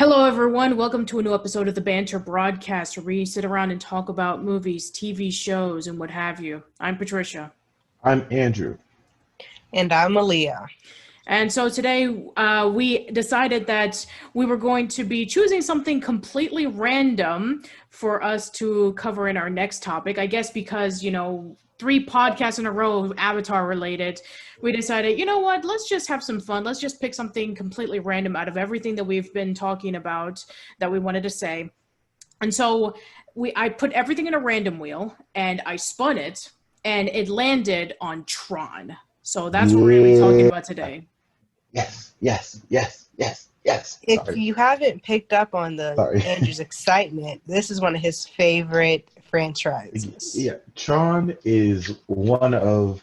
Hello, everyone. Welcome to a new episode of the Banter Broadcast, where we sit around and talk about movies, TV shows, and what have you. I'm Patricia. I'm Andrew. And I'm Malia. And so today we decided that we were going to be choosing something completely random for us to cover in our next topic. I guess because, 3 podcasts in a row Avatar related, we decided, you know what, let's just have some fun. Let's just pick something completely random out of everything that we've been talking about that we wanted to say. And so I put everything in a random wheel and I spun it and it landed on Tron. So that's what we're going to be talking about today. Yes. If you haven't picked up on Andrew's excitement, this is one of his favorite franchises. Yeah, Tron is one of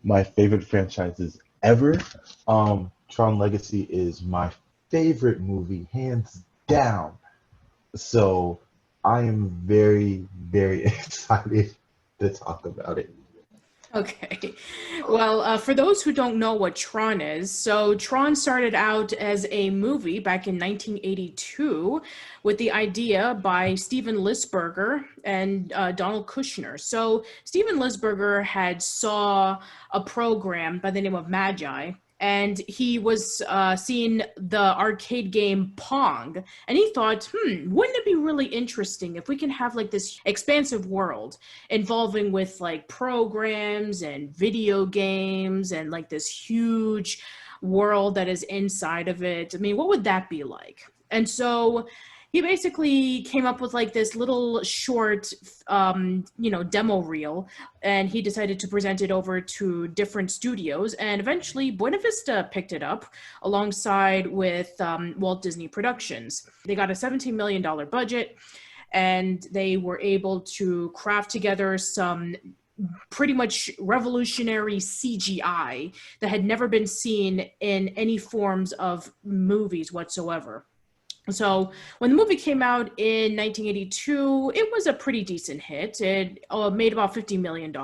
my favorite franchises ever. Tron Legacy is my favorite movie, hands down. So I am very, very excited to talk about it. Okay. Well, for those who don't know what Tron is, so Tron started out as a movie back in 1982 with the idea by Steven Lisberger and Donald Kushner. So Steven Lisberger had saw a program by the name of Magi, and he was seeing the arcade game Pong, and he thought, wouldn't it be really interesting if we can have like this expansive world involving with like programs and video games and like this huge world that is inside of it. I mean, what would that be like? And so he basically came up with like this little short, demo reel, and he decided to present it over to different studios. And eventually Buena Vista picked it up alongside with Walt Disney Productions. They got a $17 million budget, and they were able to craft together some pretty much revolutionary CGI that had never been seen in any forms of movies whatsoever. So when the movie came out in 1982, it was a pretty decent hit. It made about $50 million.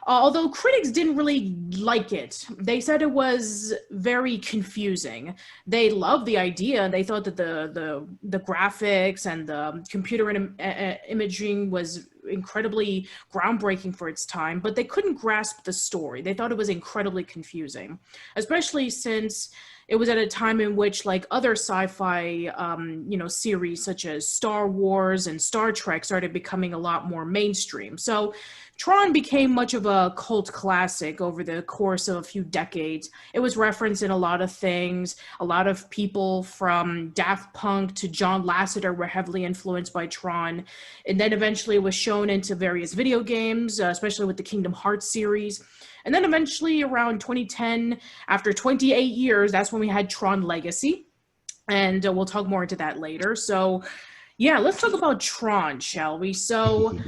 Although critics didn't really like it. They said it was very confusing. They loved the idea. They thought that the graphics and the computer imaging was incredibly groundbreaking for its time, but they couldn't grasp the story. They thought it was incredibly confusing, especially since it was at a time in which like other sci-fi, series such as Star Wars and Star Trek started becoming a lot more mainstream. So Tron became much of a cult classic over the course of a few decades. It was referenced in a lot of things. A lot of people from Daft Punk to John Lasseter were heavily influenced by Tron. And then eventually it was shown into various video games, especially with the Kingdom Hearts series. And then eventually around 2010, after 28 years, that's when we had Tron Legacy. And we'll talk more into that later. So yeah, let's talk about Tron, shall we? So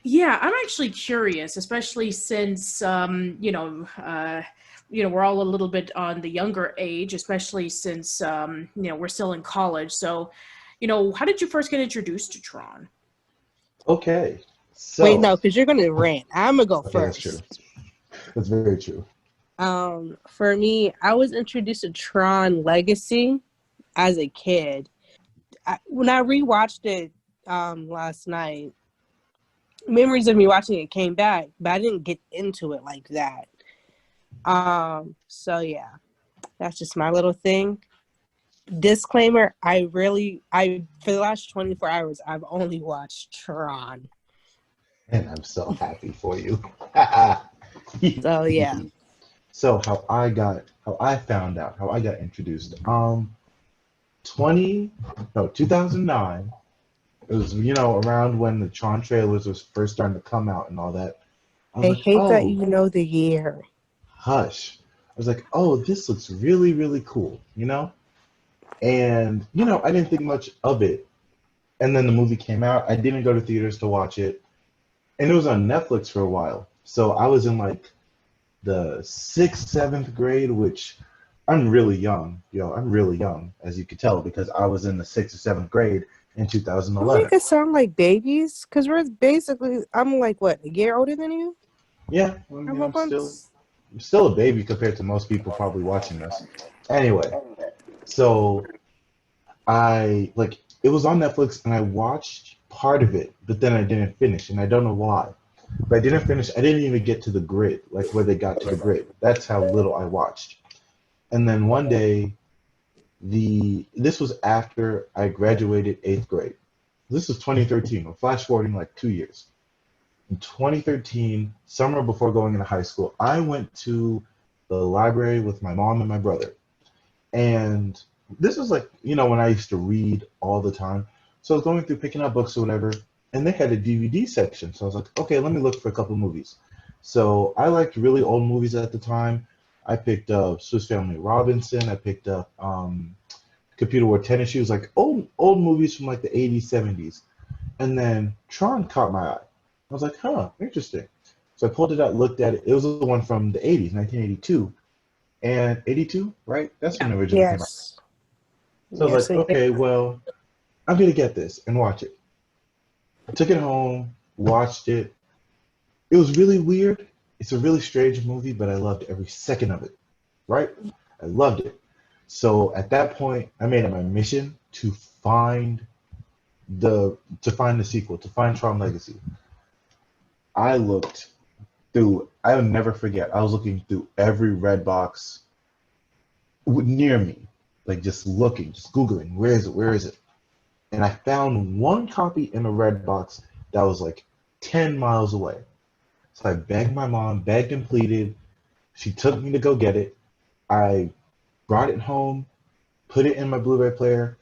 yeah, I'm actually curious, especially since, we're all a little bit on the younger age, especially since, we're still in college. So, how did you first get introduced to Tron? Okay. So, wait, no, because you're going to rant. I'm going to go first. That's true. That's very true. For me, I was introduced to Tron Legacy as a kid. When I rewatched it last night, memories of me watching it came back, but I didn't get into it like that. So yeah, that's just my little thing. Disclaimer, I for the last 24 hours, I've only watched Tron. And I'm so happy for you. So yeah. So how I found out, how I got introduced. 2009. It was, around when the Tron trailers was first starting to come out and all that. I hate that you know the year. Hush. I was like, oh, this looks really, really cool, And, I didn't think much of it. And then the movie came out. I didn't go to theaters to watch it. And it was on Netflix for a while. So I was in like the 6th, 7th grade, which I'm really young. I'm really young, as you could tell, because I was in the 6th or 7th grade in 2011. You make us sound like babies, because I'm like, what, a year older than you? Yeah, I'm still a baby compared to most people probably watching this. Anyway, so it was on Netflix and I watched part of it, but then I didn't finish, and I don't know why. But I didn't finish. I didn't even get to the grid, like where they got to the grid. That's how little I watched. And then one day, this was after I graduated 8th grade. This was 2013. We're flash forwarding like 2 years. In 2013, summer before going into high school, I went to the library with my mom and my brother. And this was like, when I used to read all the time. So I was going through picking up books or whatever, and they had a DVD section. So I was like, okay, let me look for a couple movies. So I liked really old movies at the time. I picked up Swiss Family Robinson. I picked up Computer Wore Tennis Shoes, like old movies from like the 80s, 70s. And then Tron caught my eye. I was like, huh, interesting. So I pulled it out, looked at it. It was the one from the 80s, 1982. And 82, right? That's when Yeah. it originally came out. Yes. So I was like, okay, well, I'm going to get this and watch it. I took it home, watched it. It was really weird. It's a really strange movie, but I loved every second of it, right? I loved it. So at that point, I made it my mission to find the sequel, to find Tron Legacy. I looked through, I'll never forget, I was looking through every red box near me, like just looking, just Googling, where is it? And I found one copy in a red box that was like 10 miles away. So I begged my mom, begged and pleaded. She took me to go get it. I brought it home, put it in my Blu-ray player.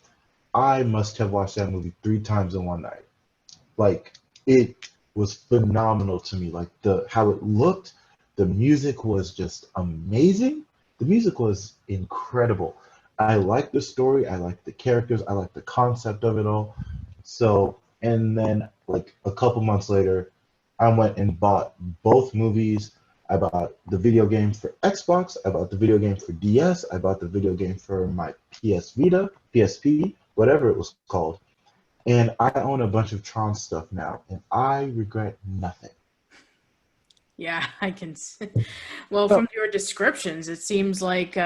I must have watched that movie 3 times in one night. Like, it was phenomenal to me. Like, how it looked, the music was just amazing. The music was incredible. I liked the story, I liked the characters, I liked the concept of it all. So, and then like a couple months later, I went and bought both movies. I bought the video game for Xbox, I bought the video game for DS, I bought the video game for my PS Vita, PSP, whatever it was called. And I own a bunch of Tron stuff now, and I regret nothing. Yeah, I can. Well, from your descriptions, it seems like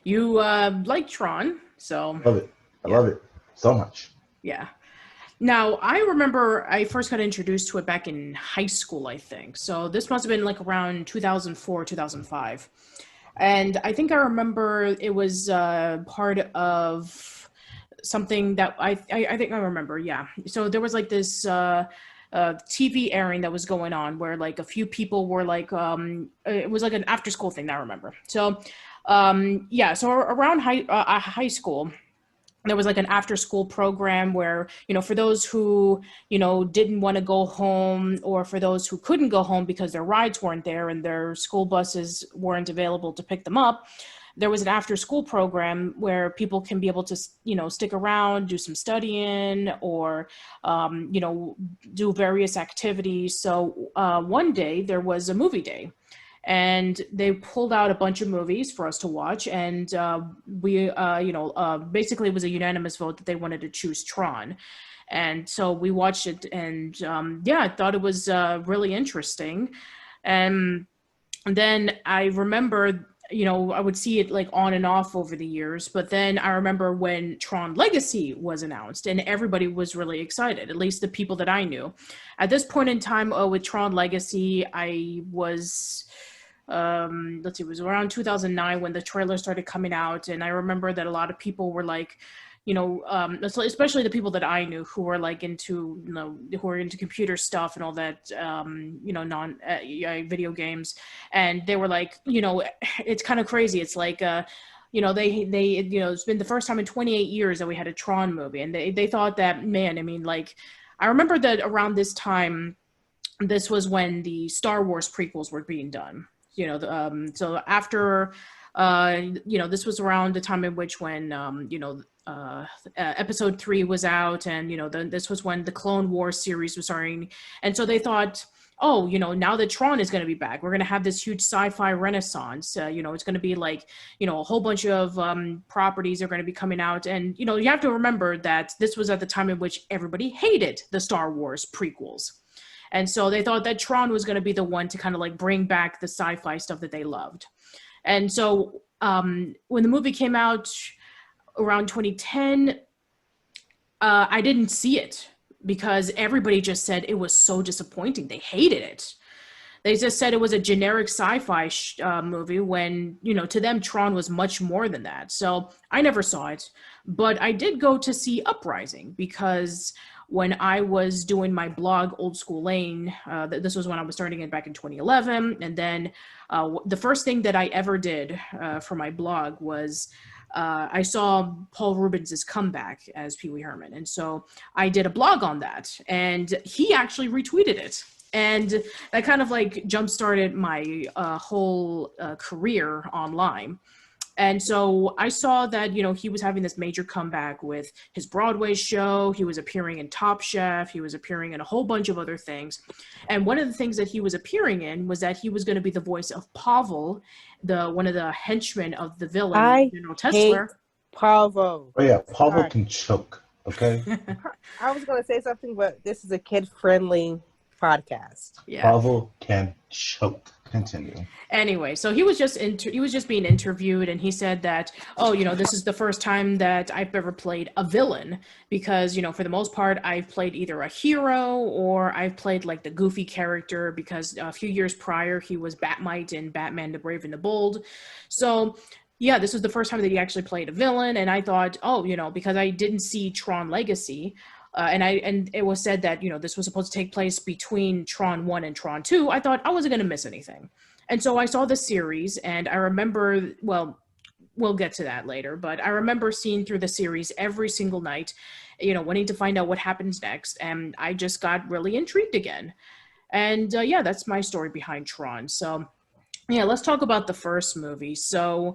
you like Tron. So, Love it. I yeah, love it so much. yeah. Now, I remember I first got introduced to it back in high school, I think. So this must have been like around 2004, 2005. And I think I remember it was part of something that I think I remember, yeah. So there was like this TV airing that was going on where like a few people were like, it was like an after school thing that I remember. So, yeah, so around high school, there was like an after school program where, for those who, didn't want to go home, or for those who couldn't go home because their rides weren't there and their school buses weren't available to pick them up, there was an after school program where people can be able to, stick around, do some studying, or, do various activities. So one day there was a movie day, and they pulled out a bunch of movies for us to watch, and we basically it was a unanimous vote that they wanted to choose Tron. And so we watched it, and yeah, I thought it was really interesting. And then I remember, I would see it like on and off over the years, but then I remember when Tron Legacy was announced, and everybody was really excited, at least the people that I knew. At this point in time, with Tron Legacy, I was let's see, it was around 2009 when the trailer started coming out, and I remember that a lot of people were like, especially the people that I knew who were like into, who were into computer stuff and all that, non video games, and they were like, it's kind of crazy. It's like, it's been the first time in 28 years that we had a Tron movie, and they thought that, man, I mean, like, I remember that around this time, this was when the Star Wars prequels were being done. So after, this was around the time in which when, episode 3 was out, and, this was when the Clone Wars series was starting. And so they thought, oh, now that Tron is going to be back, we're going to have this huge sci-fi renaissance. It's going to be like, a whole bunch of properties are going to be coming out. And, you have to remember that this was at the time in which everybody hated the Star Wars prequels. And so they thought that Tron was going to be the one to kind of like bring back the sci-fi stuff that they loved. And so when the movie came out around 2010, I didn't see it because everybody just said it was so disappointing. They hated it. They just said it was a generic sci-fi movie when, to them, Tron was much more than that. So I never saw it, but I did go to see Uprising because when I was doing my blog, Old School Lane, this was when I was starting it back in 2011. And then the first thing that I ever did for my blog was I saw Paul Rubens' comeback as Pee Wee Herman. And so I did a blog on that, and he actually retweeted it. And that kind of like jump-started my whole career online. And so I saw that, he was having this major comeback with his Broadway show. He was appearing in Top Chef. He was appearing in a whole bunch of other things. And one of the things that he was appearing in was that he was going to be the voice of Pavel, one of the henchmen of the villain, General Tesla. Pavel. Oh yeah, Pavel can choke. Okay. I was going to say something, but this is a kid-friendly podcast. Yeah. Pavel can choke. Continue. Anyway, so he was just being interviewed, and he said that, this is the first time that I've ever played a villain because, for the most part, I've played either a hero or I've played like the goofy character because a few years prior he was Batmite in Batman the Brave and the Bold. So yeah, this was the first time that he actually played a villain, and I thought, because I didn't see Tron Legacy, and it was said that, this was supposed to take place between Tron 1 and Tron 2, I thought I wasn't going to miss anything. And so I saw the series, and I remember, well, we'll get to that later, but I remember seeing through the series every single night, wanting to find out what happens next, and I just got really intrigued again. And that's my story behind Tron. So yeah, let's talk about the first movie. So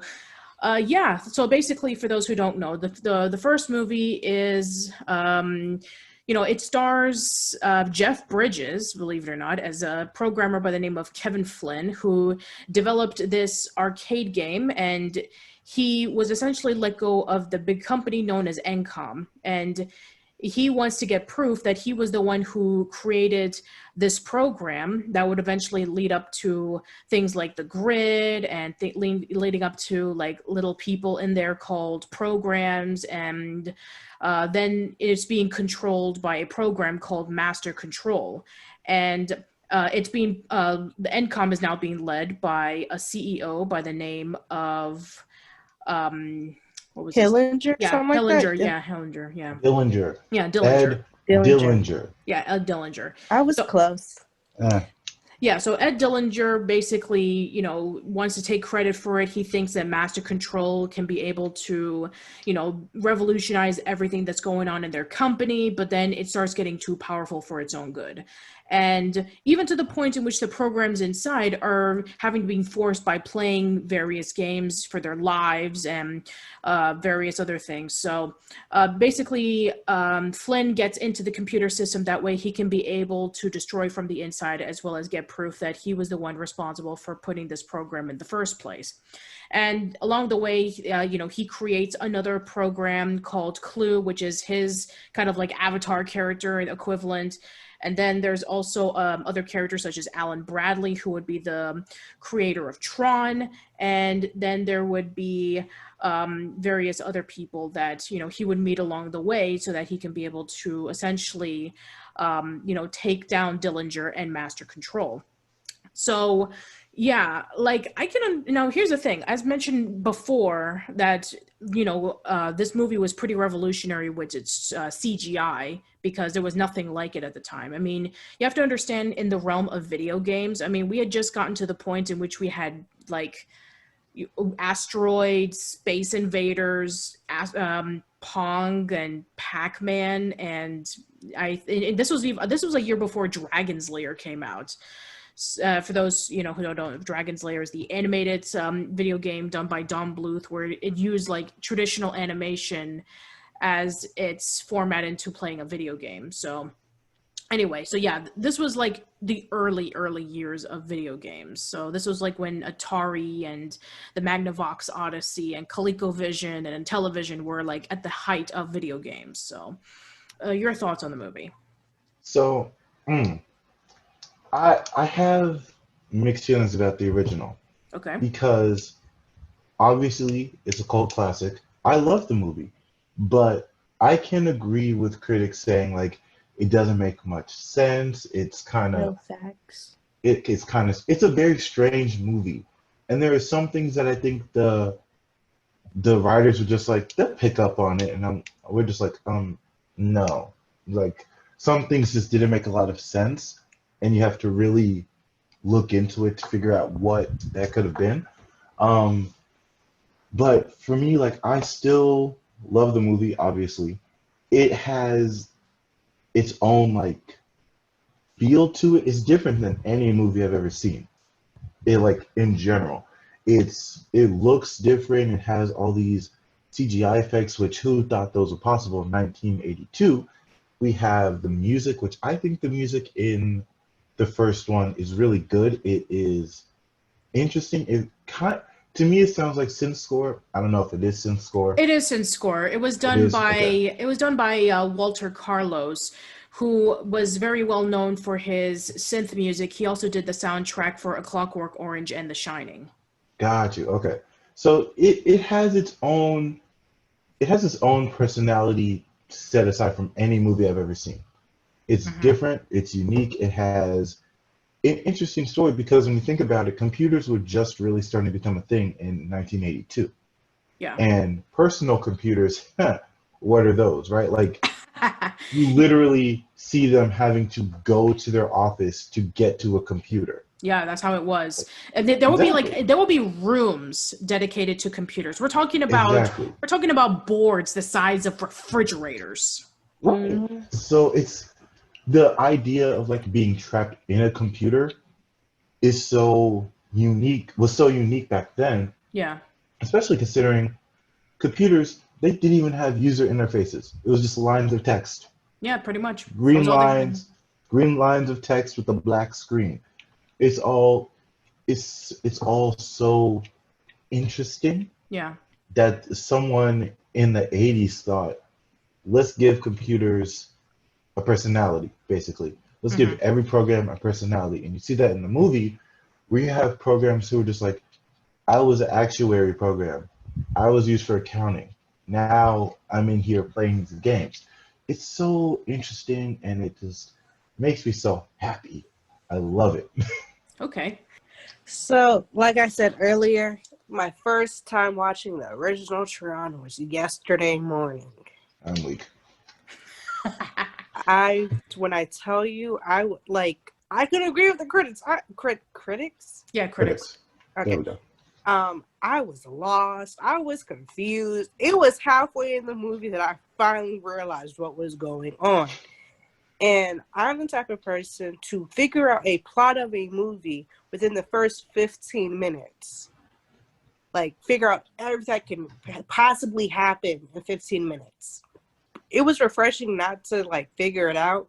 so basically, for those who don't know, the first movie is, it stars Jeff Bridges, believe it or not, as a programmer by the name of Kevin Flynn, who developed this arcade game, and he was essentially let go of the big company known as Encom, and he wants to get proof that he was the one who created this program that would eventually lead up to things like the grid and leading up to like little people in there called programs, and then it's being controlled by a program called Master Control. And it's being the Encom is now being led by a CEO by the name of what was Hillinger? Yeah, Hillinger. Yeah, Hillinger. Yeah. Dillinger. Yeah, Dillinger. Ed Dillinger. Yeah, Ed Dillinger. I was close. Yeah, so Ed Dillinger basically, wants to take credit for it. He thinks that Master Control can be able to, revolutionize everything that's going on in their company, but then it starts getting too powerful for its own good. And even to the point in which the programs inside are having to be forced by playing various games for their lives and various other things. So basically, Flynn gets into the computer system. That way he can be able to destroy from the inside, as well as get proof that he was the one responsible for putting this program in the first place. And along the way, he creates another program called Clue, which is his kind of like avatar character and equivalent. And then there's also other characters such as Alan Bradley, who would be the creator of Tron. And then there would be various other people that, he would meet along the way so that he can be able to essentially, take down Dillinger and Master Control. So yeah, like I can, here's the thing. As mentioned before that, this movie was pretty revolutionary with its CGI because there was nothing like it at the time. I mean, you have to understand in the realm of video games, I mean, we had just gotten to the point in which we had like asteroids, space invaders, Pong and Pac-Man, and this was a year before Dragon's Lair came out. For those who don't know, Dragon's Lair is the animated video game done by Don Bluth, where it used like traditional animation as its format into playing a video game. So anyway, so yeah, this was like the early years of video games. So this was like when Atari and the Magnavox Odyssey and ColecoVision and Intellivision were like at the height of video games. So your thoughts on the movie? So I have mixed feelings about the original. Okay. Because obviously it's a cult classic. I love the movie, but I can agree with critics saying like it doesn't make much sense. It's kind of No facts. it's a very strange movie, and there are some things that I think the writers were just like they'll pick up on it, and we're just like no, like some things just didn't make a lot of sense, and you have to really look into it to figure out what that could have been. Um, but for me, like I still love the movie. Obviously, it has its own like feel to it. It's different than any movie I've ever seen. It like in general, it looks different. It has all these CGI effects, which who thought those were possible in 1982? We have the music, which I think the music in the first one is really good. It is interesting. To me it sounds like synth score. I don't know if it is synth score. It is in score. It was It done is by okay. Walter Carlos, who was very well known for his synth music. He also did the soundtrack for A Clockwork Orange and The Shining. Got you. Okay. So it has its own personality set aside from any movie I've ever seen. It's Hmm. different, it's unique, it has an interesting story because when you think about it, computers were just really starting to become a thing in 1982. Yeah. And personal computers, what are those, right? Like you literally see them having to go to their office to get to a computer. Yeah, that's how it was. And there will be Exactly. like there will be rooms dedicated to computers. Exactly. We're talking about boards the size of refrigerators. Right. Hmm. So it's the idea of like being trapped in a computer is so unique back then, Yeah. especially considering computers, they didn't even have user interfaces. It was just lines of text. Yeah, pretty much. That Green was all they had. lines, green lines of text with a black screen. It's all it's all so interesting Yeah. that someone in the 80s thought, let's give computers a personality, basically. Let's give Hmm. every program a personality. And you see that in the movie where you have programs who are just like, I was an actuary program. I was used for accounting. Now I'm in here playing these games. It's so interesting and it just makes me so happy. I love it. Okay. So, like I said earlier, my first time watching the original Tron was yesterday morning. I'm weak. When I tell you, I could agree with the critics. Critics? Yeah, critics. Critics. There Okay. we go. I was lost. I was confused. It was halfway in the movie that I finally realized what was going on. And I'm the type of person to figure out a plot of a movie within the first 15 minutes. Like, figure out everything that can possibly happen in 15 minutes. It was refreshing not to, like, figure it out,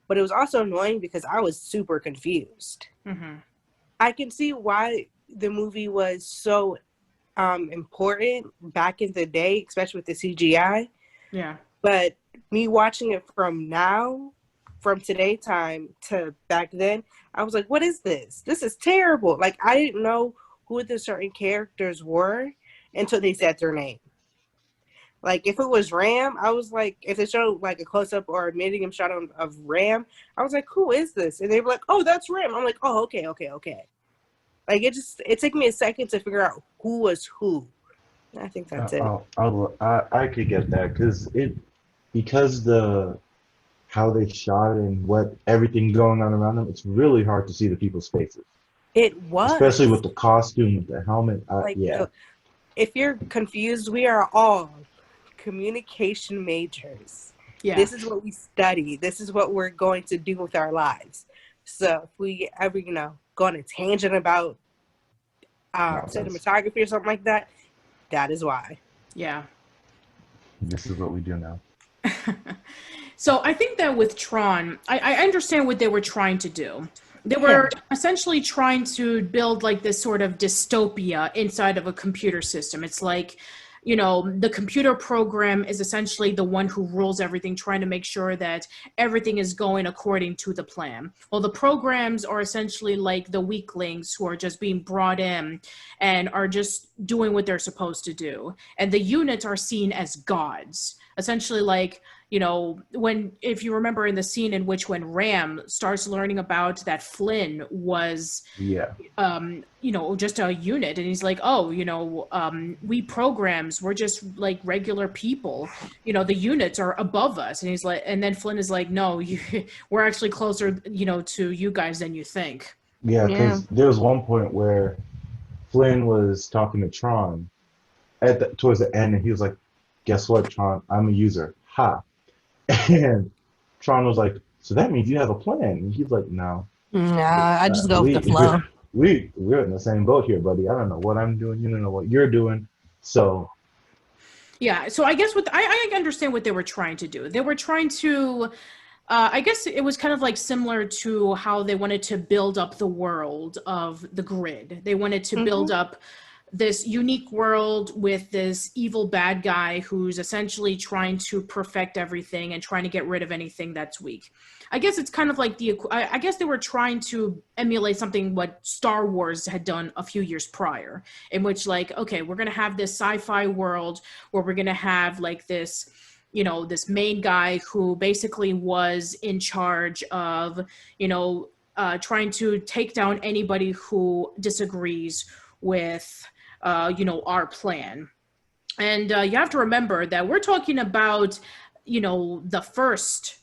but it was also annoying because I was super confused. Hmm. I can see why the movie was so important back in the day, especially with the CGI. Yeah. But me watching it from today time to back then, I was like, what is this? This is terrible. Like, I didn't know who the certain characters were until they said their name. Like, if it was Ram, I was like, if they showed like a close up or a medium shot of Ram, I was like, who is this? And they were like, oh, that's Ram. I'm like, oh, okay. Like, it took me a second to figure out who was who. I think that's it. I could get that because the how they shot and what everything going on around them, it's really hard to see the people's faces, It especially with was the costume, with the helmet. like, Yeah, if you're confused, we are all communication majors. Yeah. This is what we study. This is what we're going to do with our lives. So if we ever, go on a tangent about nonsense. cinematography or something like that, that is why. Yeah. This is what we do now. So I think that with Tron, I understand what they were trying to do. They were essentially trying to build like this sort of dystopia inside of a computer system. It's like the computer program is essentially the one who rules everything, trying to make sure that everything is going according to the plan. Well, the programs are essentially like the weaklings who are just being brought in and are just doing what they're supposed to do. And the units are seen as gods, essentially like, if you remember in the scene in which when Ram starts learning about that Flynn was just a unit, and he's like, we programs, we're just like regular people, the units are above us, and he's like, and then Flynn is like, no, we're actually closer to you guys than you think. Because there was one point where Flynn was talking to Tron towards the end, and he was like, guess what, Tron, I'm a user, ha. And Tron was like, so that means you have a plan. And he's like, no. Nah, I just go with the flow. We're in the same boat here, buddy. I don't know what I'm doing. You don't know what you're doing. So. Yeah. So I guess I understand what they were trying to do. They were trying to, I guess it was kind of like similar to how they wanted to build up the world of the grid. They wanted to build up this unique world with this evil bad guy who's essentially trying to perfect everything and trying to get rid of anything that's weak. I guess it's kind of like I guess they were trying to emulate something what Star Wars had done a few years prior, in which like, okay, we're going to have this sci-fi world where we're going to have like this, this main guy who basically was in charge of, trying to take down anybody who disagrees with our plan. And you have to remember that we're talking about, the first,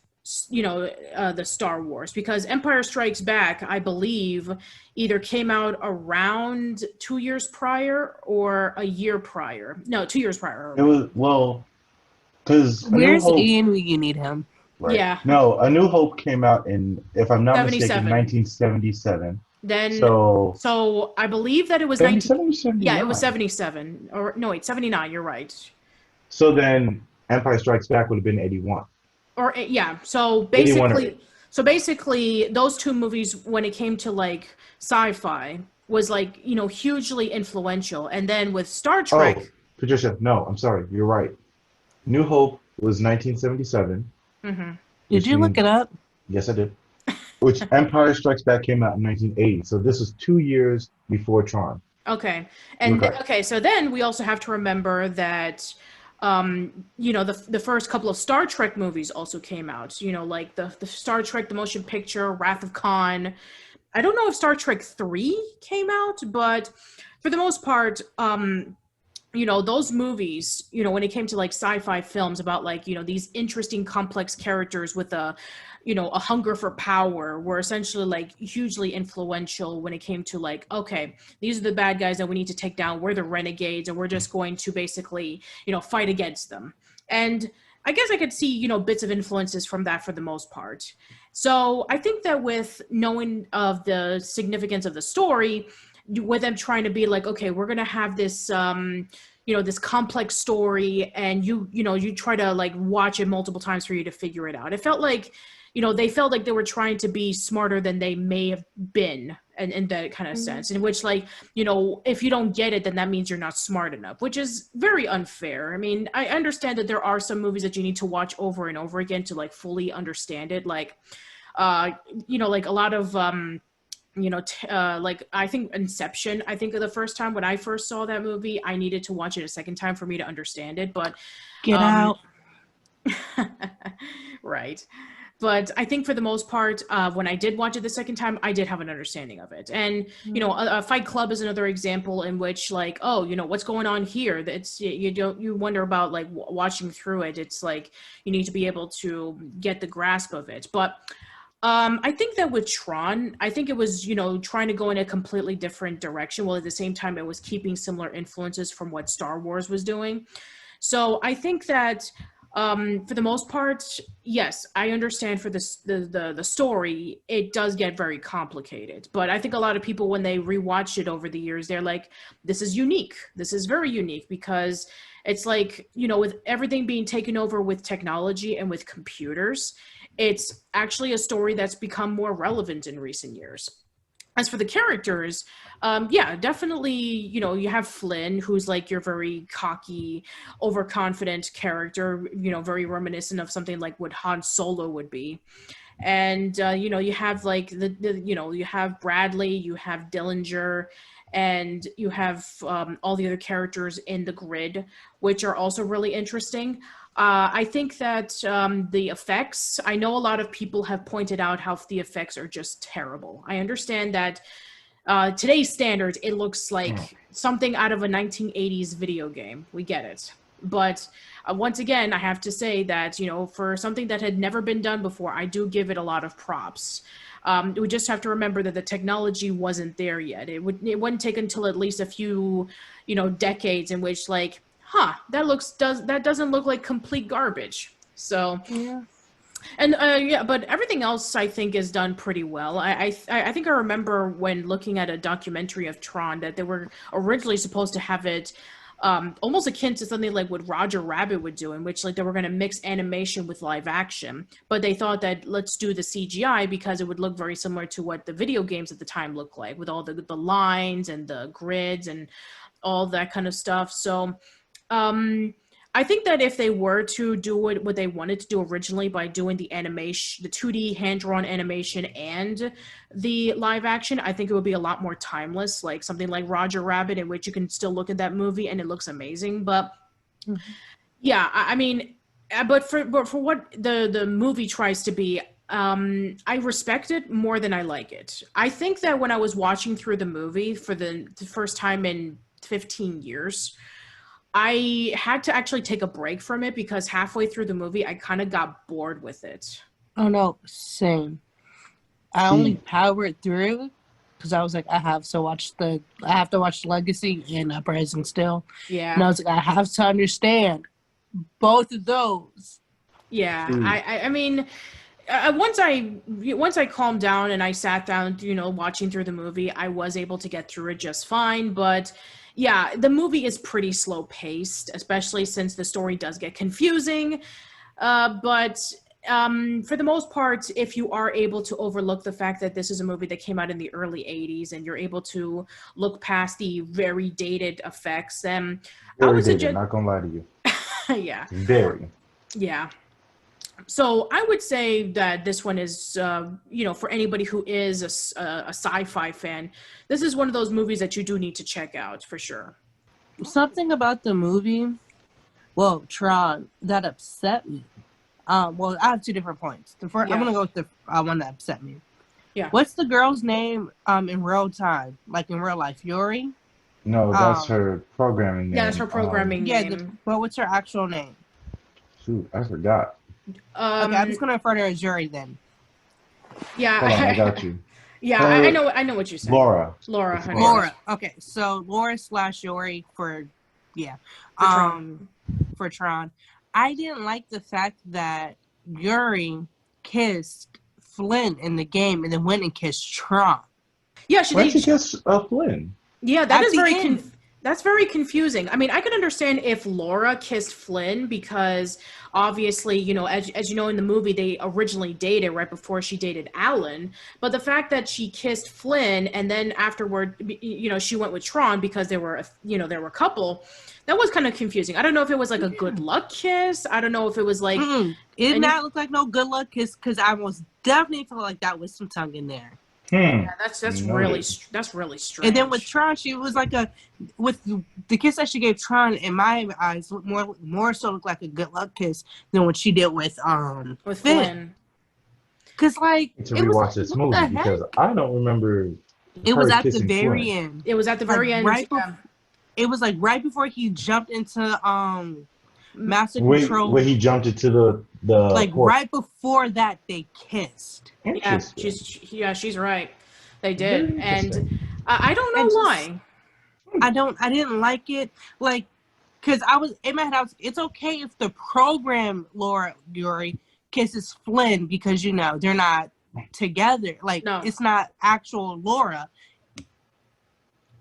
the Star Wars, because Empire Strikes Back, I believe, either came out around 2 years prior or a year prior. No, 2 years prior. It was, because where's Ian when you need him? Right. Yeah. No, A New Hope came out in, if I'm not mistaken, 1977. Then, so I believe that it was 77 yeah, it was 77 or no, wait, 79. You're right. So then, Empire Strikes Back would have been 81. Or yeah, so basically, those two movies, when it came to like sci-fi, was like hugely influential. And then with Star Trek. Oh, Patricia, no, I'm sorry, you're right. New Hope was 1977. Did you look it up? Yes, I did. Which Empire Strikes Back came out in 1980. So this was 2 years before Tron. Okay. And so then we also have to remember that the first couple of Star Trek movies also came out. Like the Star Trek the motion picture, Wrath of Khan. I don't know if Star Trek 3 came out, but for the most part, those movies, when it came to like sci-fi films about like, these interesting complex characters with a hunger for power, were essentially like hugely influential when it came to like, okay, these are the bad guys that we need to take down. We're the renegades, and we're just going to basically, fight against them. And I guess I could see, bits of influences from that for the most part. So I think that with knowing of the significance of the story, with them trying to be like, okay, we're going to have this, this complex story, and you try to like watch it multiple times for you to figure it out. It felt like, they felt like they were trying to be smarter than they may have been, in that kind of sense, in which like, if you don't get it, then that means you're not smart enough, which is very unfair. I mean, I understand that there are some movies that you need to watch over and over again to like fully understand it. Like, like a lot of, like I think Inception, I think of the first time when I first saw that movie, I needed to watch it a second time for me to understand it, but Get out. Right. But I think for the most part, when I did watch it the second time, I did have an understanding of it. And, Fight Club is another example in which like, oh, what's going on here? That's, you wonder about like watching through it. It's like, you need to be able to get the grasp of it. But I think that with Tron, I think it was, trying to go in a completely different direction, while at the same time it was keeping similar influences from what Star Wars was doing. So I think that for the most part, yes, I understand for the story, it does get very complicated. But I think a lot of people, when they rewatch it over the years, they're like, this is unique. This is very unique, because it's like, with everything being taken over with technology and with computers, it's actually a story that's become more relevant in recent years. as for the characters, yeah, definitely, you have Flynn, who's like your very cocky, overconfident character, very reminiscent of something like what Han Solo would be. And, you have like you have Bradley, you have Dillinger, and you have all the other characters in the grid, which are also really interesting. I think that the effects, I know a lot of people have pointed out how the effects are just terrible. I understand that today's standards, it looks like something out of a 1980s video game. We get it. But once again, I have to say that, for something that had never been done before, I do give it a lot of props. We just have to remember that the technology wasn't there yet. It wouldn't take until at least a few, decades in which like, that doesn't look like complete garbage. So, Yeah. and yeah, but everything else I think is done pretty well. I think I remember when looking at a documentary of Tron that they were originally supposed to have it almost akin to something like what Roger Rabbit would do, in which like they were going to mix animation with live action, but they thought that let's do the CGI because it would look very similar to what the video games at the time looked like, with all the lines and the grids and all that kind of stuff. So I think that if they were to do what they wanted to do originally by doing the animation, the 2D hand-drawn animation and the live action, I think it would be a lot more timeless, like something like Roger Rabbit, in which you can still look at that movie and it looks amazing. But yeah, I mean, but for what the movie tries to be, I respect it more than I like it. I think that when I was watching through the movie for the first time in 15 years, I had to actually take a break from it because halfway through the movie, I kind of got bored with it. Oh no, same. I only powered through because I was like, I have to watch Legacy and Uprising still. Yeah. And I was like, I have to understand both of those. Yeah. I mean, once I calmed down and I sat down, watching through the movie, I was able to get through it just fine. But yeah, the movie is pretty slow paced, especially since the story does get confusing. But for the most part, if you are able to overlook the fact that this is a movie that came out in the early 80s and you're able to look past the very dated effects, then I would suggest, not gonna lie to you. yeah. Very. Yeah. So I would say that this one is, for anybody who is a sci-fi fan, this is one of those movies that you do need to check out for sure. Something about the movie, Tron, that upset me. I have 2 different points. The first, Yeah. I'm gonna go with the one that upset me. Yeah. What's the girl's name in real time, like in real life? Yuri? No, that's her programming name. Yeah, that's her programming name. But what's her actual name? Shoot, I forgot. Okay, I'm just gonna refer to her as Yuri then. Yeah, Hold on, I got you. Yeah, I know what you said. Laura. Laura. Okay, so Laura / Yuri for Tron. For Tron. I didn't like the fact that Yuri kissed Flynn in the game and then went and kissed Tron. Yeah, Why did she kiss Flynn? Yeah, that At is the very end. that's very confusing. I mean, I could understand if Laura kissed Flynn because obviously, as you know in the movie, they originally dated right before she dated Alan. But the fact that she kissed Flynn and then afterward, she went with Tron because they were a couple, that was kind of confusing. I don't know if it was like a good luck kiss. I don't know if it was like It did not look like no good luck kiss because I was definitely felt like that was some tongue in there. Yeah, that's really strange. And then with Tron, she was like with the kiss that she gave Tron, in my eyes, more so looked like a good luck kiss than what she did with Flynn. Because like To rewatch this movie because I don't remember. It was at the kissing very Flynn. end. It was at the very end. Right it was like right before he jumped into Master Control. Where he jumped into the like port. right before that they kissed. Yeah, she's right. They did, and I don't know why. I didn't like it, like, because I was in my head. It's okay if the program Laura Yuri kisses Flynn because they're not together. Like, it's not actual Laura.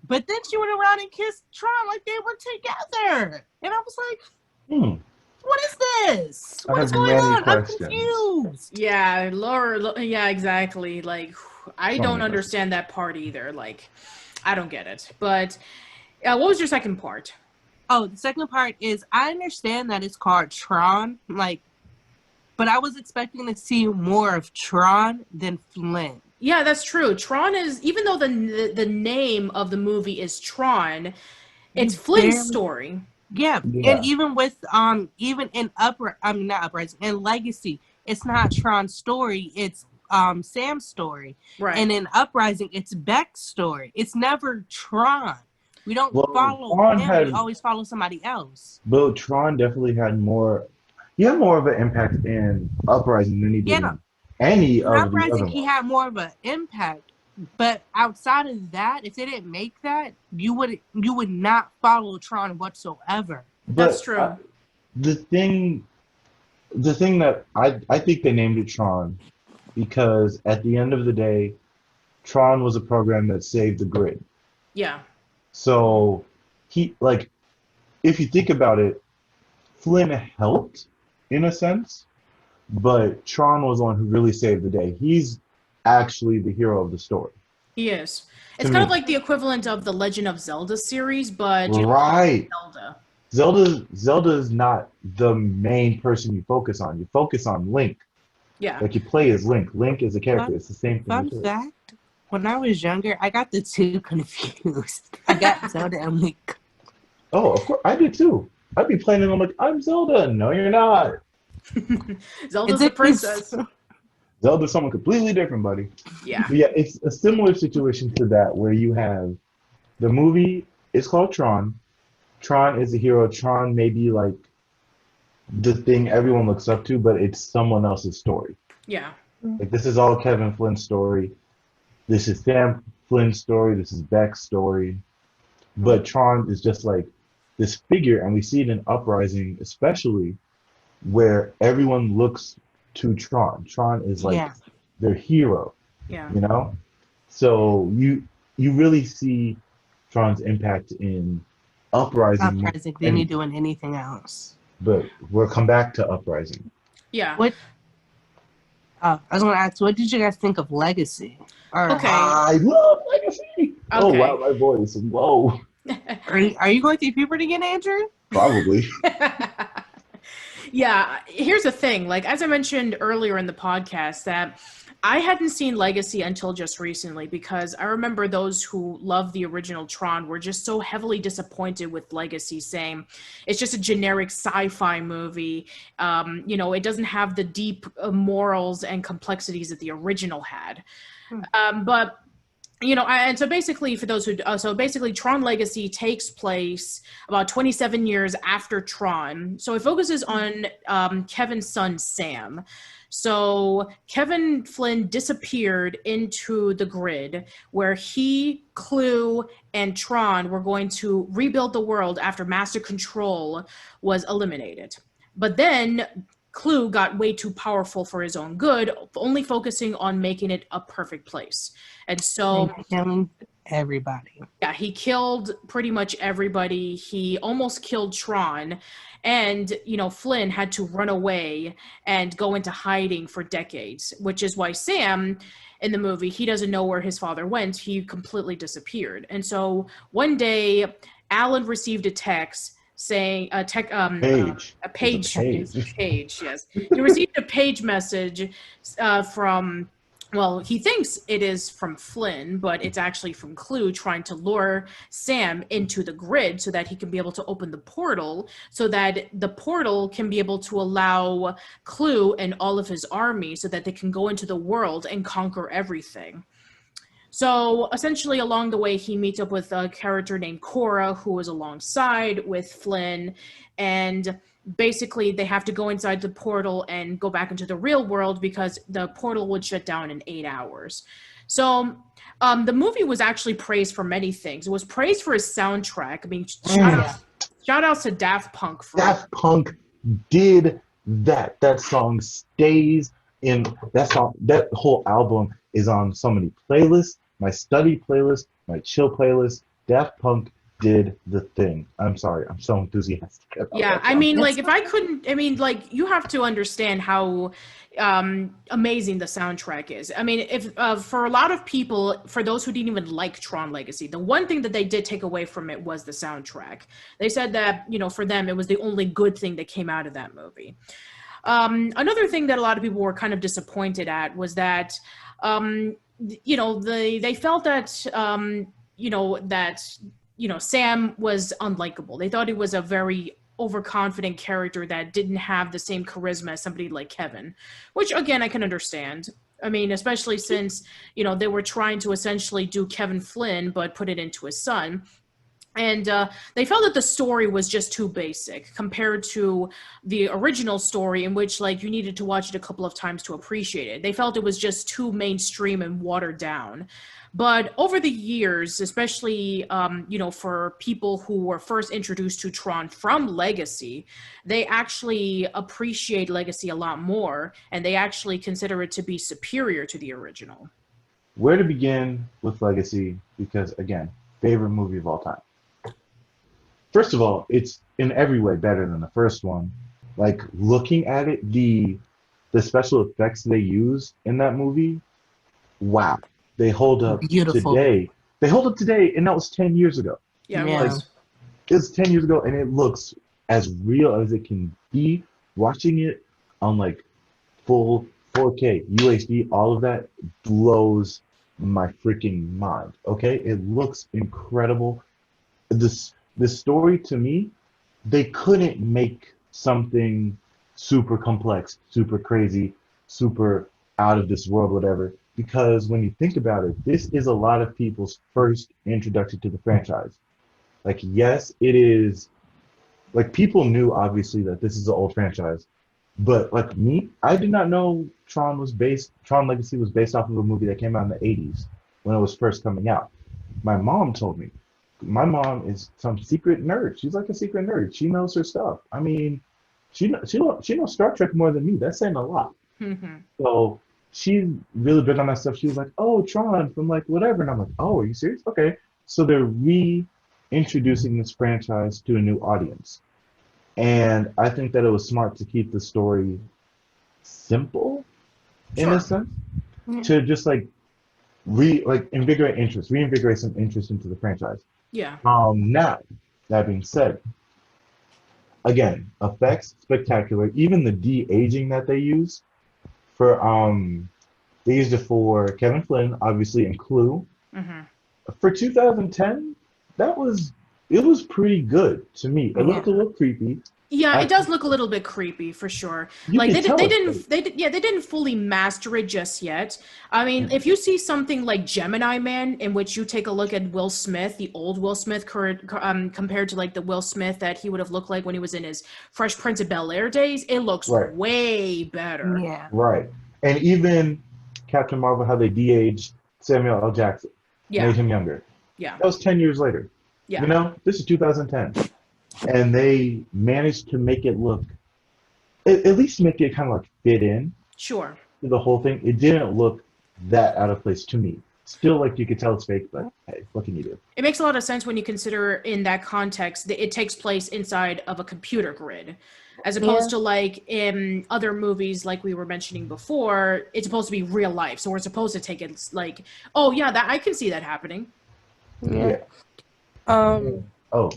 But then she went around and kissed Tron like they were together, and I was like, "What is this? I What is have going many on? I'm questions. confused. Yeah, yeah, exactly. Like, I So don't many understand that part either. Like, I don't get it. But what was your second part? Oh, the second part is I understand that it's called Tron, but I was expecting to see more of Tron than Flynn. Yeah, that's true. Tron is, even though the name of the movie is Tron, it's Flynn's story. Yeah, Yeah. and even with even in not Uprising, in Legacy, it's not Tron's story, it's Sam's story. Right. And in Uprising, it's Beck's story. It's never Tron. We don't follow Tron him, we always follow somebody else. But Tron definitely had more. He had more of an impact in Uprising than he did in any In of the Uprising, other he ones. had more of an impact. But outside of that, if they didn't make that, you would not follow Tron whatsoever. That's But true. the thing that I think they named it Tron because at the end of the day, Tron was a program that saved the grid. Yeah. So if you think about it, Flynn helped in a sense, but Tron was the one who really saved the day. He's actually the hero of the story. He is. To It's kind of me. like the equivalent of the Legend of Zelda series, but Right. Zelda. Zelda is not the main person you focus on. You focus on Link. Yeah. Like you play as Link. Link is a character. It's the same thing. Fun fact, when I was younger, I got the two confused. I got Zelda and Link. Oh, of course. I did too. I'd be playing and I'm like, I'm Zelda. No, you're not. Zelda's the princess. Zelda's someone completely different, buddy. Yeah. But yeah, it's a similar situation to that where you have the movie is called Tron. Tron is the hero. Tron may be like the thing everyone looks up to, but it's someone else's story. Yeah. Like this is all Kevin Flynn's story. This is Sam Flynn's story. This is Beck's story. But Tron is just like this figure, and we see it in Uprising, especially where everyone looks to Tron. Tron is like their hero. Yeah. You know? So you really see Tron's impact in Uprising. Uprising, then you doing anything else. But we'll come back to Uprising. Yeah. I was going to ask, what did you guys think of Legacy? Okay. I love Legacy. Okay. Oh, wow, my voice. Whoa. Are you going through puberty again, Andrew? Probably. Yeah, here's the thing. Like, as I mentioned earlier in the podcast, that I hadn't seen Legacy until just recently because I remember those who loved the original Tron were just so heavily disappointed with Legacy, saying it's just a generic sci-fi movie. It doesn't have the deep morals and complexities that the original had. But and so basically, for those who, Tron Legacy takes place about 27 years after Tron. So it focuses on Kevin's son, Sam. So Kevin Flynn disappeared into the grid where he, Clue, and Tron were going to rebuild the world after Master Control was eliminated. But then Clue got way too powerful for his own good, only focusing on making it a perfect place. And so killing everybody. Yeah, he killed pretty much everybody. He almost killed Tron. And, Flynn had to run away and go into hiding for decades, which is why Sam in the movie, he doesn't know where his father went. He completely disappeared. And so one day, Alan received a text saying a page, yes. He received a page message from, well, he thinks it is from Flynn, but it's actually from Clue trying to lure Sam into the grid so that he can be able to open the portal, so that the portal can be able to allow Clue and all of his army so that they can go into the world and conquer everything. So essentially along the way, he meets up with a character named Cora, who is alongside with Flynn, and basically they have to go inside the portal and go back into the real world because the portal would shut down in 8 hours. So the movie was actually praised for many things. It was praised for his soundtrack. I mean, shout outs to Daft Punk. Daft Punk did that. That song stays in that song. That whole album is on so many playlists. My study playlist, my chill playlist. Daft Punk did the thing. I'm sorry, I'm so enthusiastic about Yeah, that I song. mean, That's like, if I couldn't, I mean, like, you have to understand how amazing the soundtrack is. I mean, if for a lot of people, for those who didn't even like Tron Legacy, the one thing that they did take away from it was the soundtrack. They said that, you know, for them, it was the only good thing that came out of that movie. Another thing that a lot of people were kind of disappointed at was that, you know, they felt that, you know, that, you know, Sam was unlikable. They thought he was a very overconfident character that didn't have the same charisma as somebody like Kevin, which again I can understand. I mean, especially since, you know, they were trying to essentially do Kevin Flynn but put it into his son. And they felt that the story was just too basic compared to the original story, in which, like, you needed to watch it a couple of times to appreciate it. They felt it was just too mainstream and watered down. But over the years, especially, you know, for people who were first introduced to Tron from Legacy, they actually appreciate Legacy a lot more, and they actually consider it to be superior to the original. Where to begin with Legacy? Because again, favorite movie of all time. First of all, it's in every way better than the first one. Like looking at it, the special effects they use in that movie, wow, they hold up beautiful. today. They hold up today, and that was 10 years ago. Yeah, it Yeah. was. It's 10 years ago, and it looks as real as it can be. Watching it on like full 4K, UHD, all of that blows my freaking mind. Okay, it looks incredible. This story to me, they couldn't make something super complex, super crazy, super out of this world, whatever. Because when you think about it, this is a lot of people's first introduction to the franchise. Like, yes, it is. Like, people knew obviously that this is an old franchise, but like me, I did not know Tron Legacy was based off of a movie that came out in the 80s when it was first coming out. My mom told me. My mom is some secret nerd. She's like a secret nerd. She knows her stuff. I mean, she knows Star Trek more than me. That's saying a lot. Mm-hmm. So she's really big on that stuff. She was like, "Oh, Tron from like whatever," and I'm like, "Oh, are you serious? Okay." So they're reintroducing this franchise to a new audience, and I think that it was smart to keep the story simple in a Sure. sense, Yeah. to just like reinvigorate some interest into the franchise. Yeah. Now, that being said, again, effects spectacular. Even the de-aging that they use for they used it for Kevin Flynn, obviously, and Clue. Mm-hmm. For 2010, it was pretty good to me. It looked a little creepy. Yeah, I, it does look a little bit creepy for sure. you Like can tell they it's didn't fake. they didn't fully master it just yet. I mean, if you see something like Gemini Man, in which you take a look at Will Smith, the old Will Smith, compared to like the Will Smith that he would have looked like when he was in his Fresh Prince of Bel-Air days, it looks Right, way better. Yeah. right. And even Captain Marvel, how they de-aged Samuel L. Jackson, made Yeah, him younger. yeah, That was 10 years later. You yeah, know, this is 2010. And they managed to make it look, at least make it kind of like fit in sure. to the whole thing. It didn't look that out of place to me. Still, like you could tell it's fake, but hey, what can you do? It makes a lot of sense when you consider in that context that it takes place inside of a computer grid, as opposed to like in other movies, like we were mentioning before, it's supposed to be real life. So we're supposed to take it like, oh yeah, that I can see that happening. Yeah. Yeah. Oh,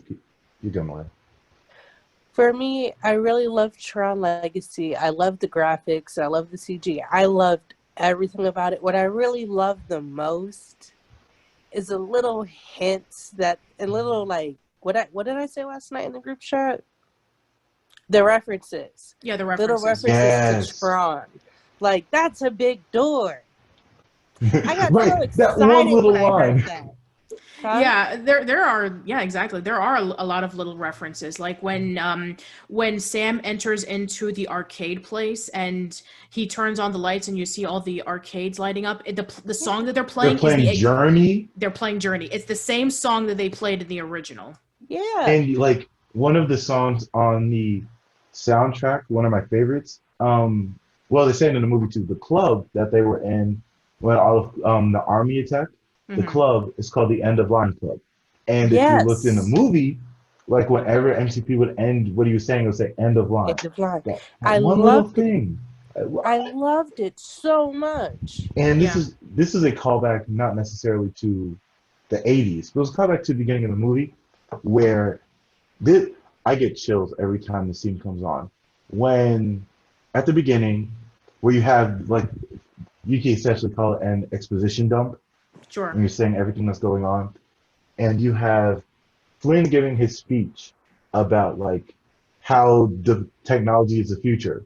you go, Malia. For me, I really loved Tron Legacy. I loved the graphics. I loved the CG. I loved everything about it. What I really loved the most is the little hints that, and little like, what did I say last night in the group chat? The references. Yeah, the Little references. references to Yes. Tron. Like, that's a big door. I got so Right, that one excited little when I line. heard that. Huh? Yeah, there are, yeah, exactly. There are a lot of little references, like when Sam enters into the arcade place and he turns on the lights and you see all the arcades lighting up. The song that they're They're playing is playing Journey, they're playing Journey. It's the same song that they played in the original. Yeah. and like one of the songs on the soundtrack, one of my favorites. Well, they say it in the movie too. The club that they were in when all of the army attacked, the Mhm. club is called the End of Line Club. And if you looked in the Yes. movie, like whenever MCP would end what he was saying, it would say end of line. End of line. That I one little loved it. thing. I loved it so much. And Yeah. this is a callback not necessarily to the 80s, but it was a callback to the beginning of the movie where this, I get chills every time the scene comes on. When at the beginning, where you have like you can essentially call it an exposition dump, Sure. and you're saying everything that's going on, and you have Flynn giving his speech about like how the technology is the future.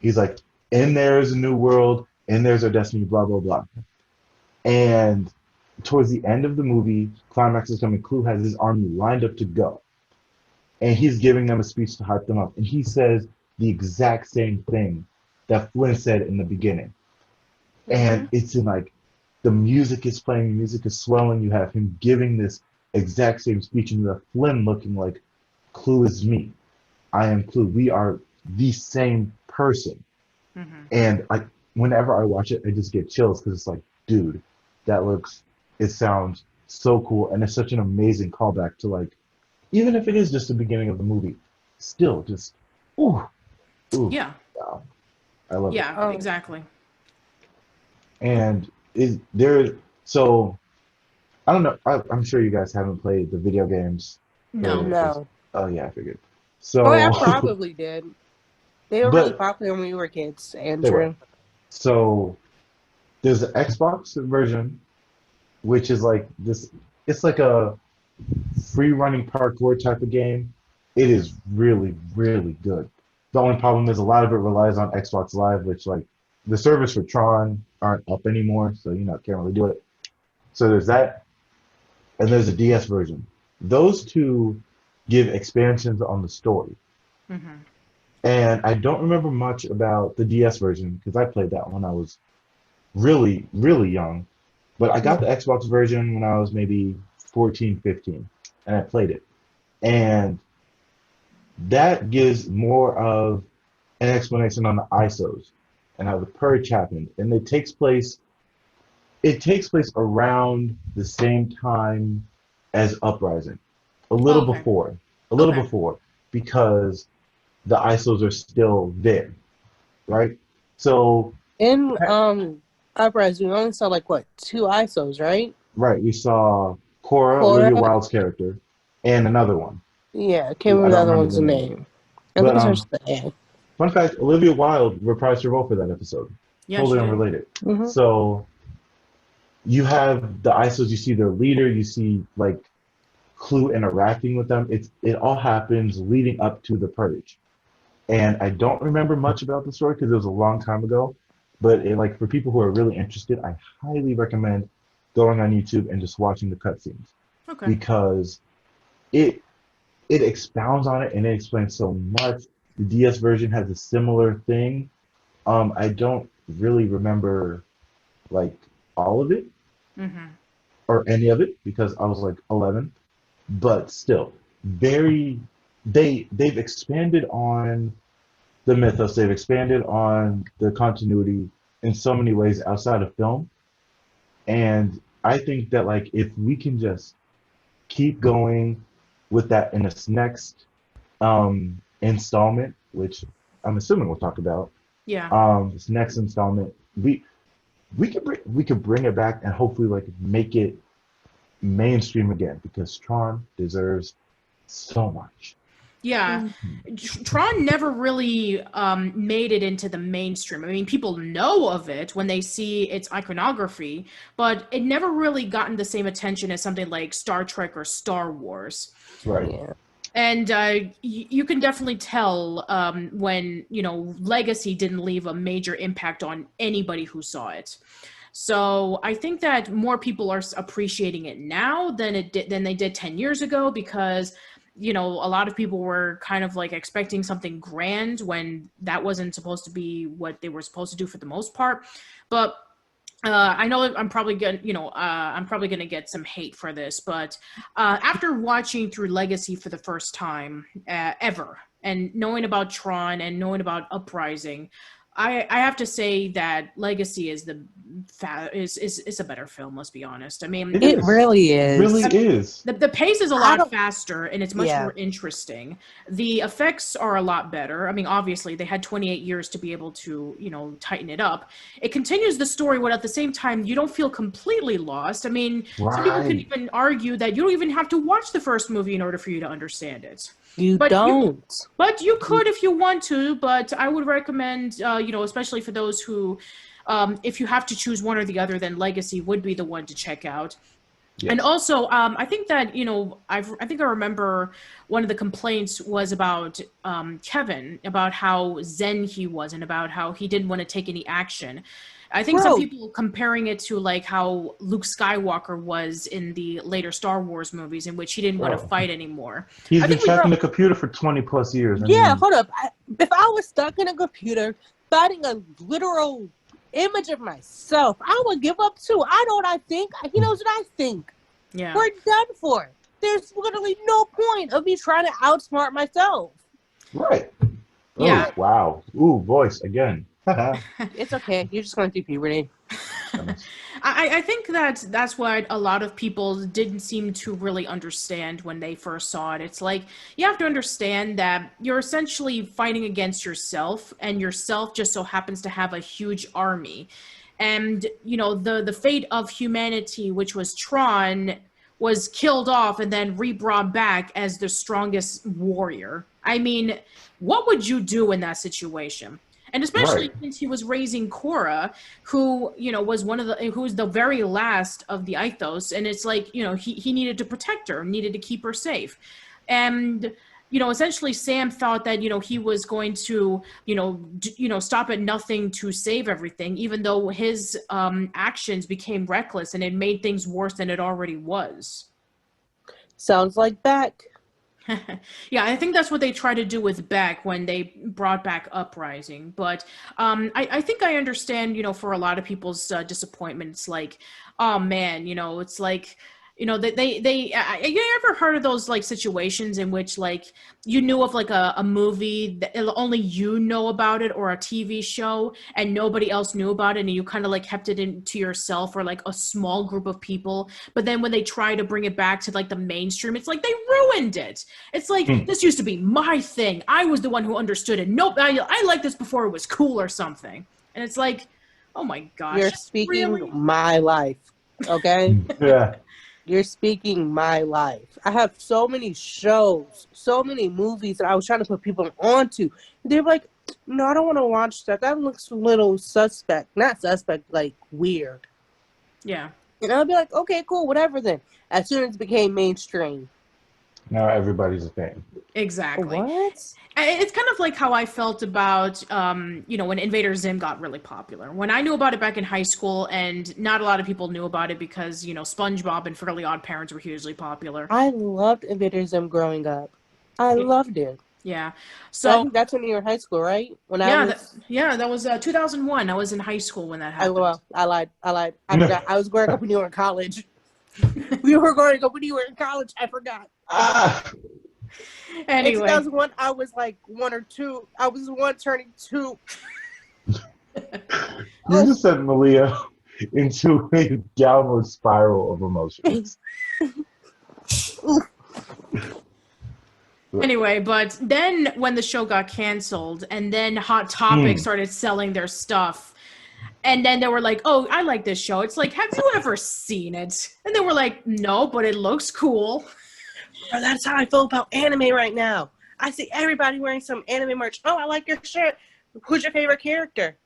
He's like, "In there is a new world, and there's our destiny, blah blah blah." And towards the end of the movie, climax is coming. Clue has his army lined up to go, and he's giving them a speech to hype them up. And he says the exact same thing that Flynn said in the beginning. And it's in like the music is playing, the music is swelling. You have him giving this exact same speech, and you have Flynn looking like Clue is me. I am Clue. We are the same person. Mm-hmm. And like whenever I watch it, I just get chills because it's like, dude, it sounds so cool, and it's such an amazing callback to like, even if it is just the beginning of the movie, still just, ooh, Yeah. wow, I love it. Yeah, exactly. And is there? So I don't know. I'm sure you guys haven't played the video games. No. No. Oh yeah, I figured. So Oh, I probably did. They were really But- popular when we were kids, They Andrew. were. So there's an Xbox version, which is like this. It's like a free running parkour type of game. It is really, really good. The only problem is a lot of it relies on Xbox Live, which like the servers for Tron aren't up anymore, so can't really do it. So there's that, and there's a DS version. Those two give expansions on the story. Mm-hmm. And I don't remember much about the DS version because I played that when I was really, really young. But I got the Xbox version when I was maybe 14, 15, and I played it. And that gives more of an explanation on the ISOs and how the purge happened. And it takes place around the same time as Uprising. A little Okay. before. Okay. Because the ISOs are still there. Right? So In Uprising, we only saw like what, 2 ISOs, right? right, we saw Cora, Cora. Olivia Wilde's character, and another one. Yeah, I can't I remember the don't other remember one's the name. name. I But, think it starts with the A. Fun fact, Olivia Wilde reprised her role for that episode. Yeah, Totally she did. unrelated. Mhm. So you have the ISOs, you see their leader, you see like Clue interacting with them. It all happens leading up to the purge. And I don't remember much about the story because it was a long time ago. But like for people who are really interested, I highly recommend going on YouTube and just watching the cutscenes Okay. because it expounds on it and it explains so much. The DS version has a similar thing. I don't really remember like all of it Mm-hmm. or any of it because I was like 11, but still they've expanded on the mythos, they've expanded on the continuity in so many ways outside of film. And I think that like if we can just keep going with that in this next installment, which I'm assuming we'll talk about, Yeah. this next installment, we could bring it back and hopefully like make it mainstream again because Tron deserves so much. Yeah. Tron never really made it into the mainstream. I mean, people know of it when they see its iconography, but it never really gotten the same attention as something like Star Trek or Star Wars. Right. Yeah. And you can definitely tell when, Legacy didn't leave a major impact on anybody who saw it. So I think that more people are appreciating it now than they did 10 years ago because a lot of people were kind of like expecting something grand when that wasn't supposed to be what they were supposed to do for the most part. But I know I'm probably gonna get some hate for this, but after watching through Legacy for the first time ever, and knowing about Tron and knowing about Uprising, I have to say that Legacy is is a better film. Let's be honest. I mean, It really is. Really is. The pace is a lot faster and it's much more interesting. The effects are a lot better. I mean, obviously they had 28 years to be able to, tighten it up. It continues the story, but at the same time, you don't feel completely lost. I mean, some people could even argue that you don't even have to watch the first movie in order for you to understand it. But you could if you want to, but I would recommend, especially for those who, if you have to choose one or the other, then Legacy would be the one to check out. Yes. And also, I think that, I think I remember one of the complaints was about Kevin, about how zen he was and about how he didn't want to take any action. I think some people comparing it to like how Luke Skywalker was in the later Star Wars movies, in which he didn't want to fight anymore. He's been trapped in a computer for 20 plus years. Hold up. If I was stuck in a computer fighting a literal image of myself, I would give up too. I know what I think. He knows what I think. Yeah. We're done for. There's literally no point of me trying to outsmart myself. Right. Yeah. Oh, wow. Ooh, voice again. It's okay. You're just going through puberty. I think that's what a lot of people didn't seem to really understand when they first saw it. It's like, you have to understand that you're essentially fighting against yourself, and yourself just so happens to have a huge army. And, the fate of humanity, which was Tron, was killed off and then re-brought back as the strongest warrior. I mean, what would you do in that situation? And especially since he was raising Korra, who, was who's the very last of the Ithos. And it's like, he needed to protect her, needed to keep her safe. And, essentially Sam thought that, he was going to, stop at nothing to save everything, even though his actions became reckless and it made things worse than it already was. Sounds like Beck. Yeah, I think that's what they tried to do with Beck when they brought back Uprising. But I think I understand, for a lot of people's disappointment. It's like, oh man, it's like, you ever heard of those like situations in which like you knew of like a movie that only you know about it, or a TV show, and nobody else knew about it, and you kind of like kept it into yourself or like a small group of people, but then when they try to bring it back to like the mainstream, it's like they ruined it. It's like, this used to be my thing. I was the one who understood it. Nope, I liked this before it was cool or something. And it's like, oh my gosh. You're speaking my life, okay? Yeah. You're speaking my life. I have so many shows, so many movies that I was trying to put people onto. They're like, no, I don't want to watch that. That looks a little suspect. Not suspect, like weird. Yeah. And I'll be like, okay, cool, whatever then. As soon as it became mainstream. Now everybody's a fan. Exactly. What? It's kind of like how I felt about, when Invader Zim got really popular. When I knew about it back in high school, and not a lot of people knew about it because, SpongeBob and Fairly Odd Parents were hugely popular. I loved Invader Zim growing up. I loved it. Yeah. So I think that's when you were in high school, right? That was 2001. I was in high school when that happened. I lied. I forgot. I was growing up when you were in college. We were growing up when you were in college. I forgot. Anyway. In 2001, I was like 1 or 2. I was 1 turning 2. You just sent Malia into a downward spiral of emotions. Anyway, but then when the show got canceled, and then Hot Topic started selling their stuff, and then they were like, oh, I like this show. It's like, have you ever seen it? And they were like, no, but it looks cool. Well, that's how I feel about anime right now. I see everybody wearing some anime merch. Oh, I like your shirt. Who's your favorite character?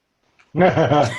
Here's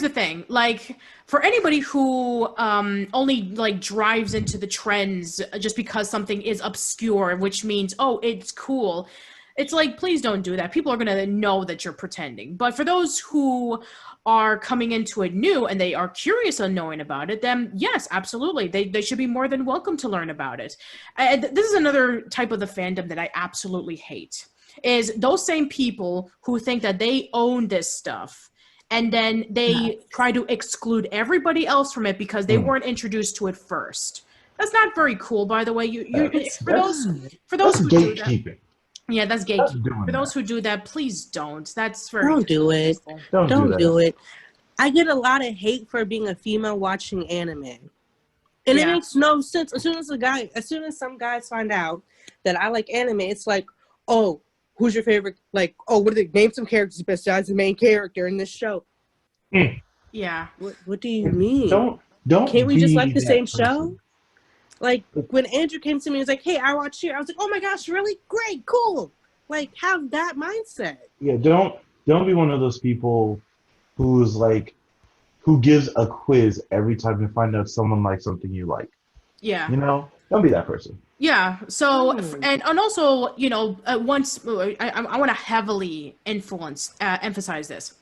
the thing. Like, for anybody who only like drives into the trends just because something is obscure, which means, oh, it's cool. It's like, please don't do that. People are going to know that you're pretending. But for those who are coming into it new and they are curious on knowing about it, then yes, absolutely. They should be more than welcome to learn about it. And this is another type of the fandom that I absolutely hate, is those same people who think that they own this stuff, and then they try to exclude everybody else from it because they weren't introduced to it first. That's not very cool, by the way. For those who do that. Yeah, that's Stop gatekeeping. doing For those that. who do that, please don't. That's very Don't do it. disrespectful. Don't Don't do do that. it. I get a lot of hate for being a female watching anime. And it Yeah. makes no sense. As soon as some guys find out that I like anime, it's like, oh, who's your favorite? Like, oh, what are they? Name some characters besides the main character in this show. Yeah. What do you mean? Don't Can't we just like be the that same person. show? Like when Andrew came to me and was like, hey, I watched you. I was like, oh my gosh, really? Great, cool. Like, have that mindset. Yeah, don't be one of those people who's like who gives a quiz every time you find out someone likes something you like. Yeah. You know, don't be that person. Yeah. So, and also, you know, once I want to heavily emphasize this.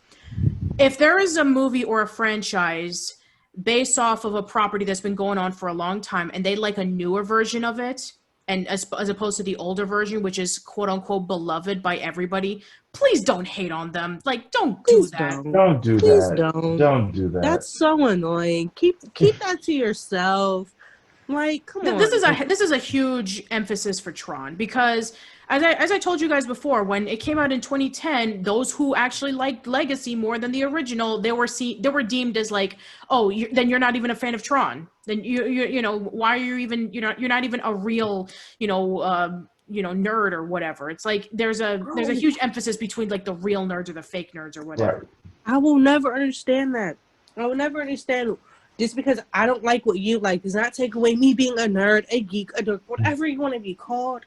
If there is a movie or a franchise based off of a property that's been going on for a long time, and they like a newer version of it, and as opposed to the older version, which is quote unquote beloved by everybody, please don't hate on them. Like, don't do Please that. Don't do Please that. don't. Don't do that. That's so annoying. Keep that to yourself. Like, come on. This is a huge emphasis for Tron, because as I told you guys before, when it came out in 2010, those who actually liked Legacy more than the original, they were deemed as like, oh, then you're not even a fan of Tron. Then you know, why are you even, you're not even a real, nerd or whatever. It's like there's a huge emphasis between like the real nerds or the fake nerds or whatever. Right. I will never understand that. I will never understand. Just because I don't like what you like does not take away me being a nerd, a geek, a dork, whatever you want to be called.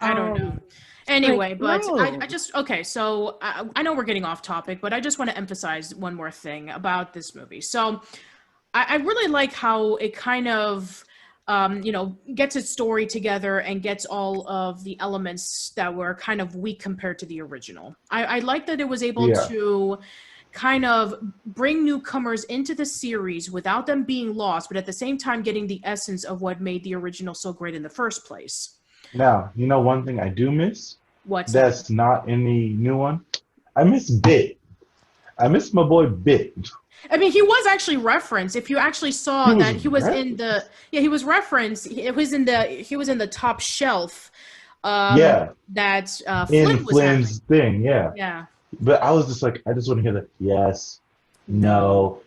I don't know. Anyway, but no. I just, okay, so I know we're getting off topic, but I just want to emphasize one more thing about this movie. So I really like how it kind of, gets its story together and gets all of the elements that were kind of weak compared to the original. I like that it was able to kind of bring newcomers into the series without them being lost, but at the same time getting the essence of what made the original so great in the first place. Now, you know one thing I do miss? What's That's not in the new one? I miss Bit. I miss my boy Bit. I mean, he was actually referenced. If you actually saw that he was in the, he was referenced. He was in the top shelf. That In Flynn was having. Flynn's thing, yeah. Yeah. But I was just like, I just want to hear the yes, no.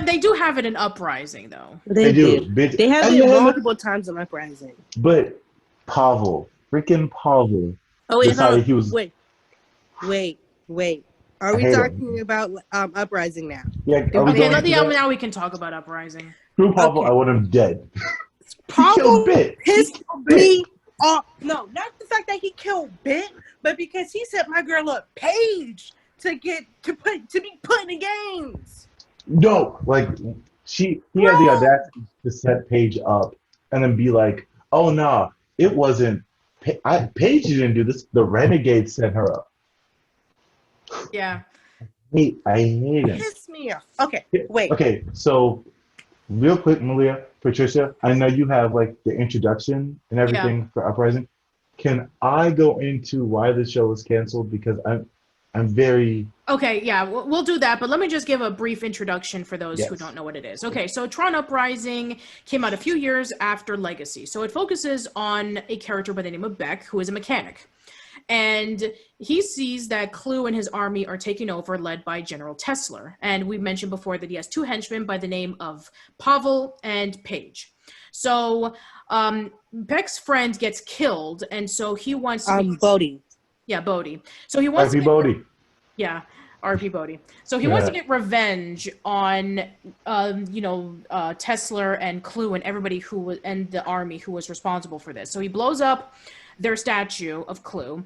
They do have it in Uprising, though. They do. They have it multiple times in Uprising. But freaking Pavel. Oh wait, decided he was. Wait. Are we talking about Uprising now? Yeah. Okay. Now we can talk about Uprising. Screw Pavel. I want him dead. Pavel pissed me off. No, not the fact that he killed Bit, but because he set my girl up, Paige, to be put in the games. No, like he had the audacity to set Paige up and then be like, "Oh no, it wasn't. Paige didn't do this. The Renegade set her up." Yeah. I hate him. Piss me off. Okay, wait. Okay, so real quick, Malia, Patricia, I know you have like the introduction and everything for Uprising. Can I go into why the show was canceled? Because I'm very... Okay, yeah, we'll do that, but let me just give a brief introduction for those who don't know what it is. Okay, so Tron Uprising came out a few years after Legacy. So it focuses on a character by the name of Beck, who is a mechanic. And he sees that Clue and his army are taking over, led by General Tessler. And we mentioned before that he has two henchmen by the name of Pavel and Paige. So Beck's friend gets killed, and so he wants to... Bodhi. Yeah, Bodhi. So he wants RP Bodhi. Yeah, RP Bodhi. So he wants to get revenge on, Tessler and Clue and everybody and the army who was responsible for this. So he blows up their statue of Clue.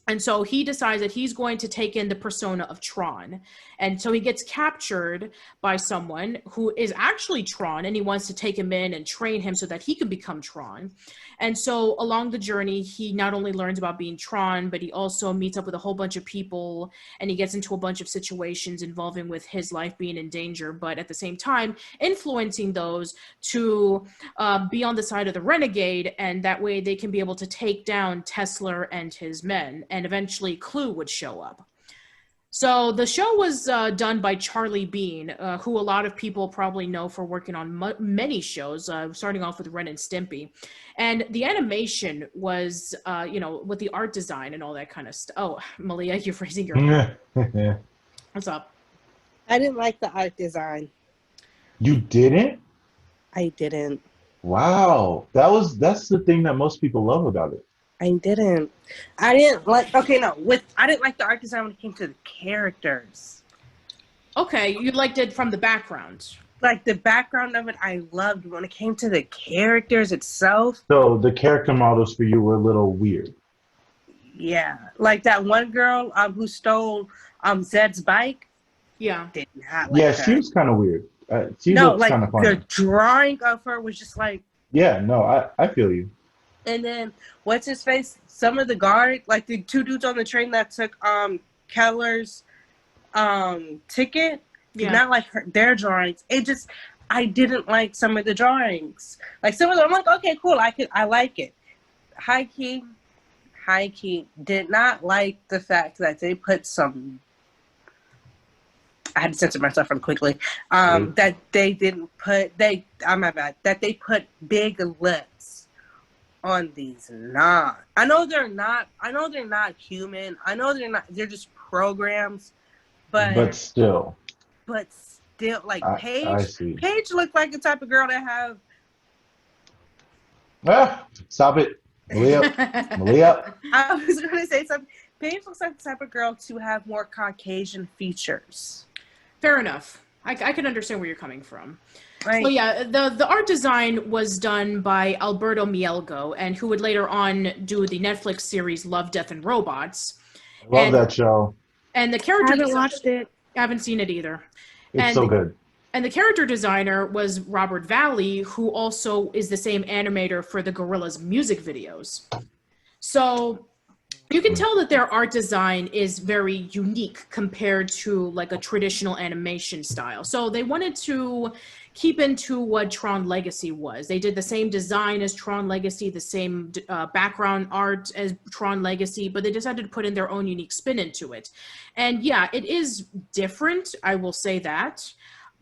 And so he decides that he's going to take in the persona of Tron. And so he gets captured by someone who is actually Tron, and he wants to take him in and train him so that he can become Tron. And so along the journey, he not only learns about being Tron, but he also meets up with a whole bunch of people, and he gets into a bunch of situations involving with his life being in danger, but at the same time, influencing those to be on the side of the Renegade, and that way they can be able to take down Tessler and his men. And eventually Clue would show up. So the show was done by Charlie Bean, who a lot of people probably know for working on many shows, starting off with Ren and Stimpy. And the animation was, with the art design and all that kind of stuff. Oh, Malia, you're raising your hand. What's up? I didn't like the art design. You didn't? I didn't. Wow. That's the thing that most people love about it. I didn't. I didn't like. Okay, no. I didn't like the art design when it came to the characters. Okay, you liked it from the background. Like the background of it, I loved. When it came to the characters itself, So the character models for you were a little weird. yeah, like that one girl who stole Zed's bike. Yeah. Did not like Yeah, her. she was kind of weird. She No, looked like kind of funny. the drawing of her was just like. Yeah, no, I feel you. And then what's his face? Some of the guard, like the two dudes on the train that took Keller's ticket, did not like their drawings. I didn't like some of the drawings. Like some of them, I'm like, okay, cool, I like it. High key, did not like the fact that they put some. I had to censor myself really quickly. That they didn't put my bad. That they put big lips on these I know they're not human. I know they're just programs, but still like I see. Paige looked like the type of girl that have Stop it. Malia. I was gonna say something. Paige looks like the type of girl to have more Caucasian features. Fair enough. I can understand where you're coming from. Right. So yeah, the art design was done by Alberto Mielgo, and who would later on do the Netflix series Love, Death, and Robots. Love that show. And the character I haven't watched it. I haven't seen it either. It's so good. And the character designer was Robert Valley, who also is the same animator for the Gorillaz music videos. So you can tell that their art design is very unique compared to like a traditional animation style. So they wanted to keep into what Tron Legacy was. They did the same design as Tron Legacy, the same background art as Tron Legacy, but they decided to put in their own unique spin into it. And yeah, it is different, I will say that.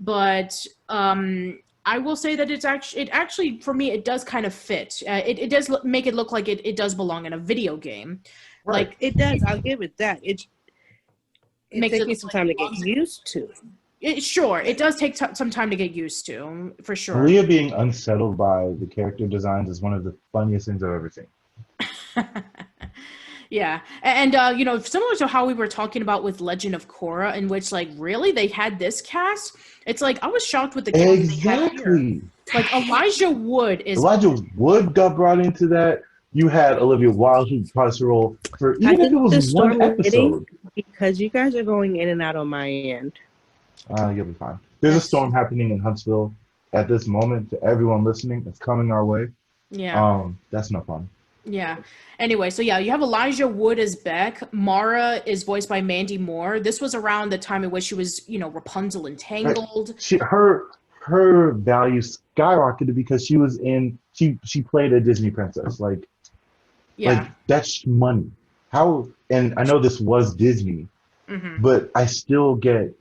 But I will say that it actually, for me, it does kind of fit. It does make it look like it does belong in a video game. Right. Like it does. I'll give it that. It takes me some time to get used to. Sure, it does take some time to get used to, for sure. Malia being unsettled by the character designs is one of the funniest things I've ever seen. Yeah, and similar to how we were talking about with Legend of Korra, in which like really they had this cast. It's like I was shocked with the cast exactly. Like Elijah Wood got brought into that. You had Olivia Wilde who plays her role for even if it was one episode. Because you guys are going in and out on my end. You'll be fine. There's a storm happening in Huntsville at this moment. To everyone listening, it's coming our way. Yeah. That's no fun. Yeah. Anyway, so yeah, you have Elijah Wood as Beck. Mara is voiced by Mandy Moore. This was around the time in which she was, Rapunzel in Tangled. Her value skyrocketed because she was she played a Disney princess. Like that's money. And I know this was Disney, but I still get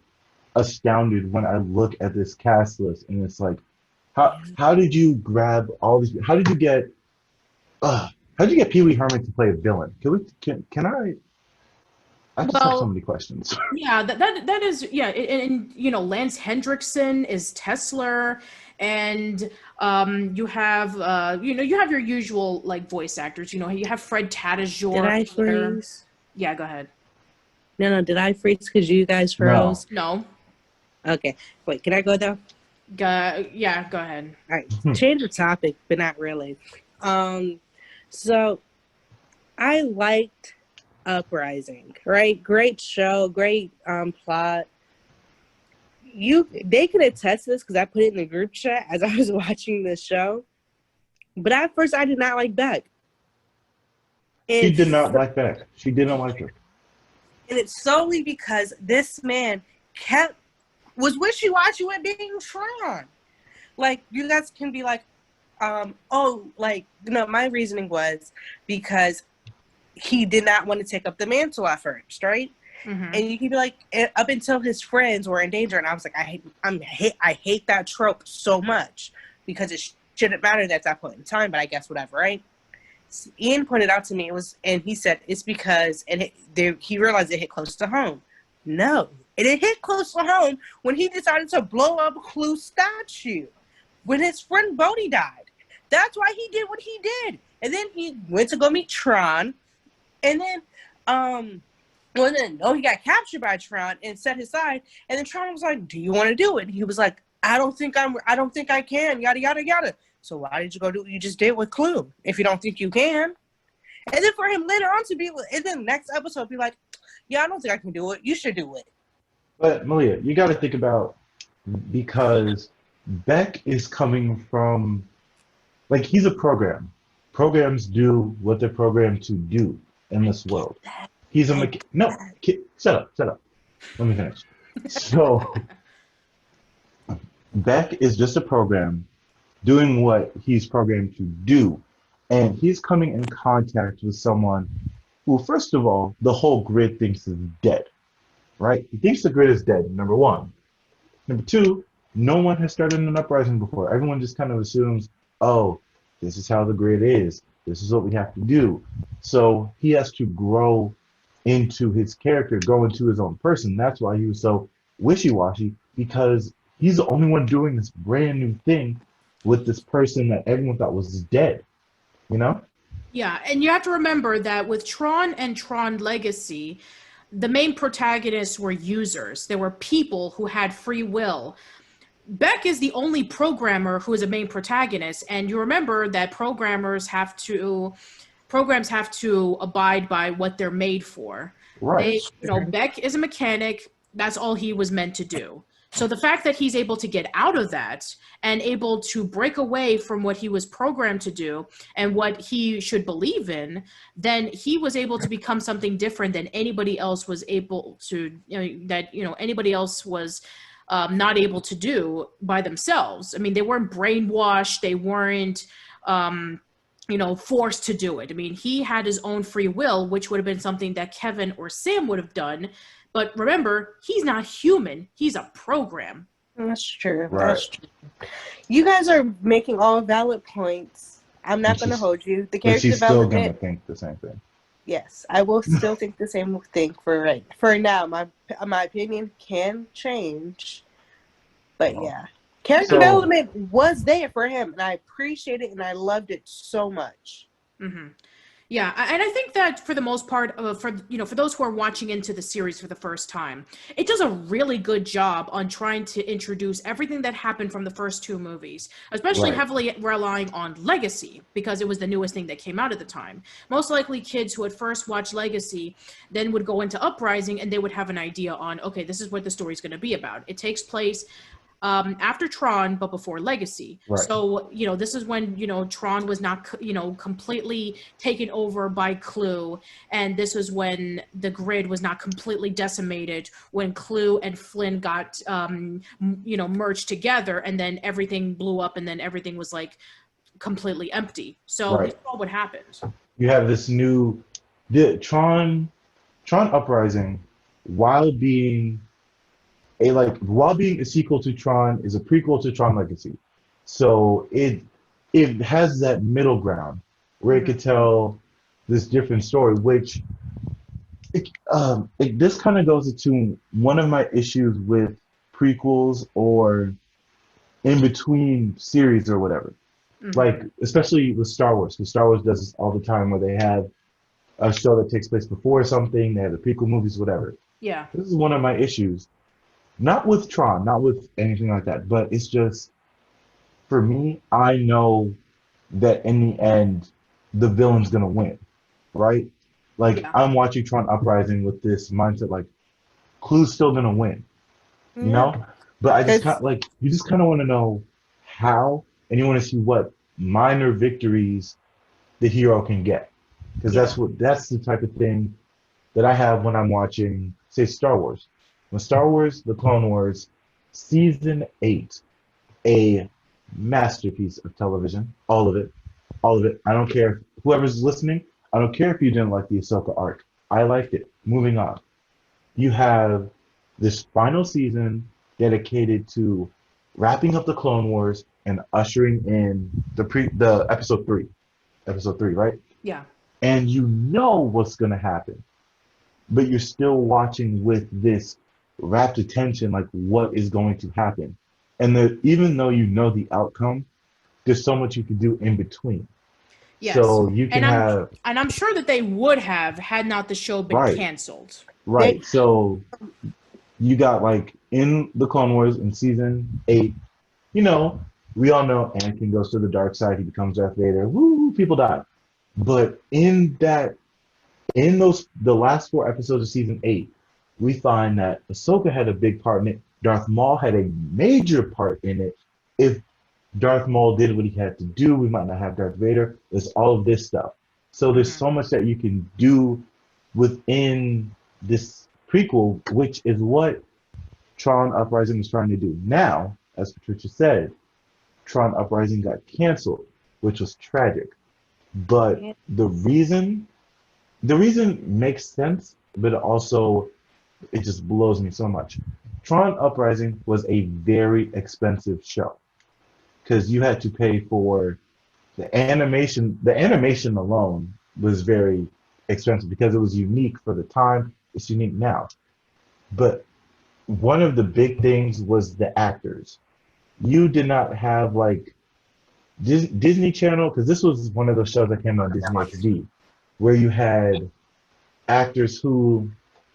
astounded when I look at this cast list and it's like, how did you grab all these? How did you get Pee Wee Herman to play a villain? Can I? I just have so many questions. Yeah, that is and Lance Hendrickson is Tesla, and you have you have your usual like voice actors. You have Fred Tatasciore. Did I freeze? Yeah, go ahead. No, did I freeze because you guys froze? No. Okay, wait, can I go though? Yeah, go ahead. All right, change the topic, but not really. So I liked Uprising, right? Great show, great plot. They could attest to this because I put it in the group chat as I was watching the show. But at first, I did not like Beck. She did not like Beck. She didn't like her. And it's solely because this man was wishy-washy with being Tron. Like, you guys can be like, my reasoning was because he did not want to take up the mantle at first, right? Mhm. And you can be like, up until his friends were in danger, and I was like, I hate that trope so much because it shouldn't matter at that point in time. But I guess whatever, right? Ian pointed out to me and he said it's because he realized it hit close to home. No, it hit close to home when he decided to blow up Clue's statue when his friend Bodhi died. That's why he did what he did. And then he went to go meet Tron, and then he got captured by Tron and set his side. And then Tron was like, "Do you want to do it?" And he was like, I don't think I can. Yada yada yada. So why did you go do what you just did with Clue if you don't think you can? And then for him later on to be, and then next episode be like, "Yeah, I don't think I can do it. You should do it." But Malia, you got to think about, because Beck is coming from, like, he's a program. Programs do what they're programmed to do in this world. He's a no. Shut up. Let me finish. So Beck is just a program doing what he's programmed to do, and he's coming in contact with someone who, first of all, the whole grid thinks is dead. Right? He thinks the grid is dead. Number one. Number two, no one has started an uprising before. Everyone just kind of assumes, oh, this is how the grid is. This is what we have to do. So he has to grow into his character, go into his own person. That's why he was so wishy-washy, because he's the only one doing this brand new thing with this person that everyone thought was dead. You know? Yeah, and you have to remember that with Tron and Tron Legacy, the main protagonists were users. There were people who had free will. Beck is the only programmer who is a main protagonist, and you remember that programs have to abide by what they're made for. Right. Beck is a mechanic. That's all he was meant to do. So the fact that he's able to get out of that and able to break away from what he was programmed to do and what he should believe in, then he was able to become something different than anybody else was able to, anybody else was not able to do by themselves. I mean, they weren't brainwashed. They weren't, forced to do it. I mean, he had his own free will, which would have been something that Kevin or Sam would have done. But remember, he's not human. He's a program. That's true. Right. That's true. You guys are making all valid points. I'm not going to hold you. The But character she's still development. gonna think the same thing. Yes, I will still think the same thing for now. My opinion can change, but yeah, character development was there for him, and I appreciate it, and I loved it so much. Mm-hmm. Yeah, and I think that for the most part, for those who are watching into the series for the first time, it does a really good job on trying to introduce everything that happened from the first two movies, especially heavily relying on Legacy, because it was the newest thing that came out at the time. Most likely kids who had first watched Legacy then would go into Uprising, and they would have an idea on, okay, this is what the story's going to be about. It takes place after Tron, but before Legacy. Right. So, this is when, Tron was not, completely taken over by Clue. And this was when the grid was not completely decimated, when Clue and Flynn got, merged together, and then everything blew up, and then everything was like completely empty. So we saw what happened. You have this the Tron Uprising, while being a sequel to Tron, is a prequel to Tron Legacy. So it has that middle ground where it could tell this different story, which this kind of goes into one of my issues with prequels or in between series or whatever. Mm-hmm. Like, especially with Star Wars, because Star Wars does this all the time, where they have a show that takes place before something, they have the prequel movies, whatever. Yeah. This is one of my issues. Not with Tron, not with anything like that, but it's just, for me, I know that in the end, the villain's gonna win, right? Like, I'm watching Tron Uprising with this mindset, like, Clue's still gonna win, you know? But I just you just kind of want to know how, and you want to see what minor victories the hero can get, because that's the type of thing that I have when I'm watching, say, Star Wars. When Star Wars, The Clone Wars, Season 8, a masterpiece of television, all of it. I don't care, whoever's listening, I don't care if you didn't like the Ahsoka arc. I liked it. Moving on. you have this final season dedicated to wrapping up the Clone Wars and ushering in the episode three, right? Yeah. And you know what's gonna happen, but you're still watching with this rapt attention, like what is going to happen. And even though you know the outcome, there's so much you can do in between. Yes. So you can have And I'm sure that they would have had not the show been right, canceled. right. So you got like in the Clone Wars in season 8, you know, we all know Anakin goes to the dark side, he becomes Darth Vader. Woo, people die. But the last 4 episodes of season 8, we find that Ahsoka had a big part in it. Darth Maul had a major part in it. If Darth Maul did what he had to do, we might not have Darth Vader. There's all of this stuff. So there's so much that you can do within this prequel, which is what Tron Uprising is trying to do. Now, as Patricia said, Tron Uprising got canceled, which was tragic. But the reason makes sense, but also it just blows me so much. Tron Uprising was a very expensive show because you had to pay for the animation. The animation alone was very expensive because it was unique for the time. It's unique now. But one of the big things was the actors. You did not have like Disney Channel, because this was one of those shows that came on Disney XD, where you had actors who,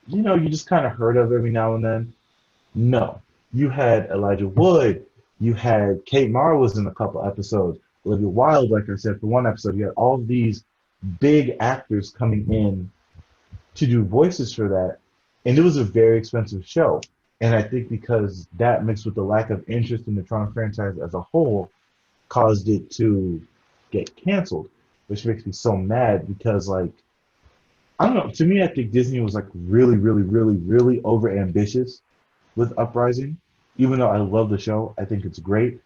you just kind of heard of every now and then. No, you had Elijah Wood, you had Kate Mara was in a couple episodes, Olivia Wilde, like I said, for one episode. You had all of these big actors coming in to do voices for that, and it was a very expensive show. And I think because that mixed with the lack of interest in the Tron franchise as a whole caused it to get canceled, which makes me so mad because, like, I don't know. To me, I think Disney was like really, really, really, really over ambitious with Uprising. Even though I love the show, I think it's great.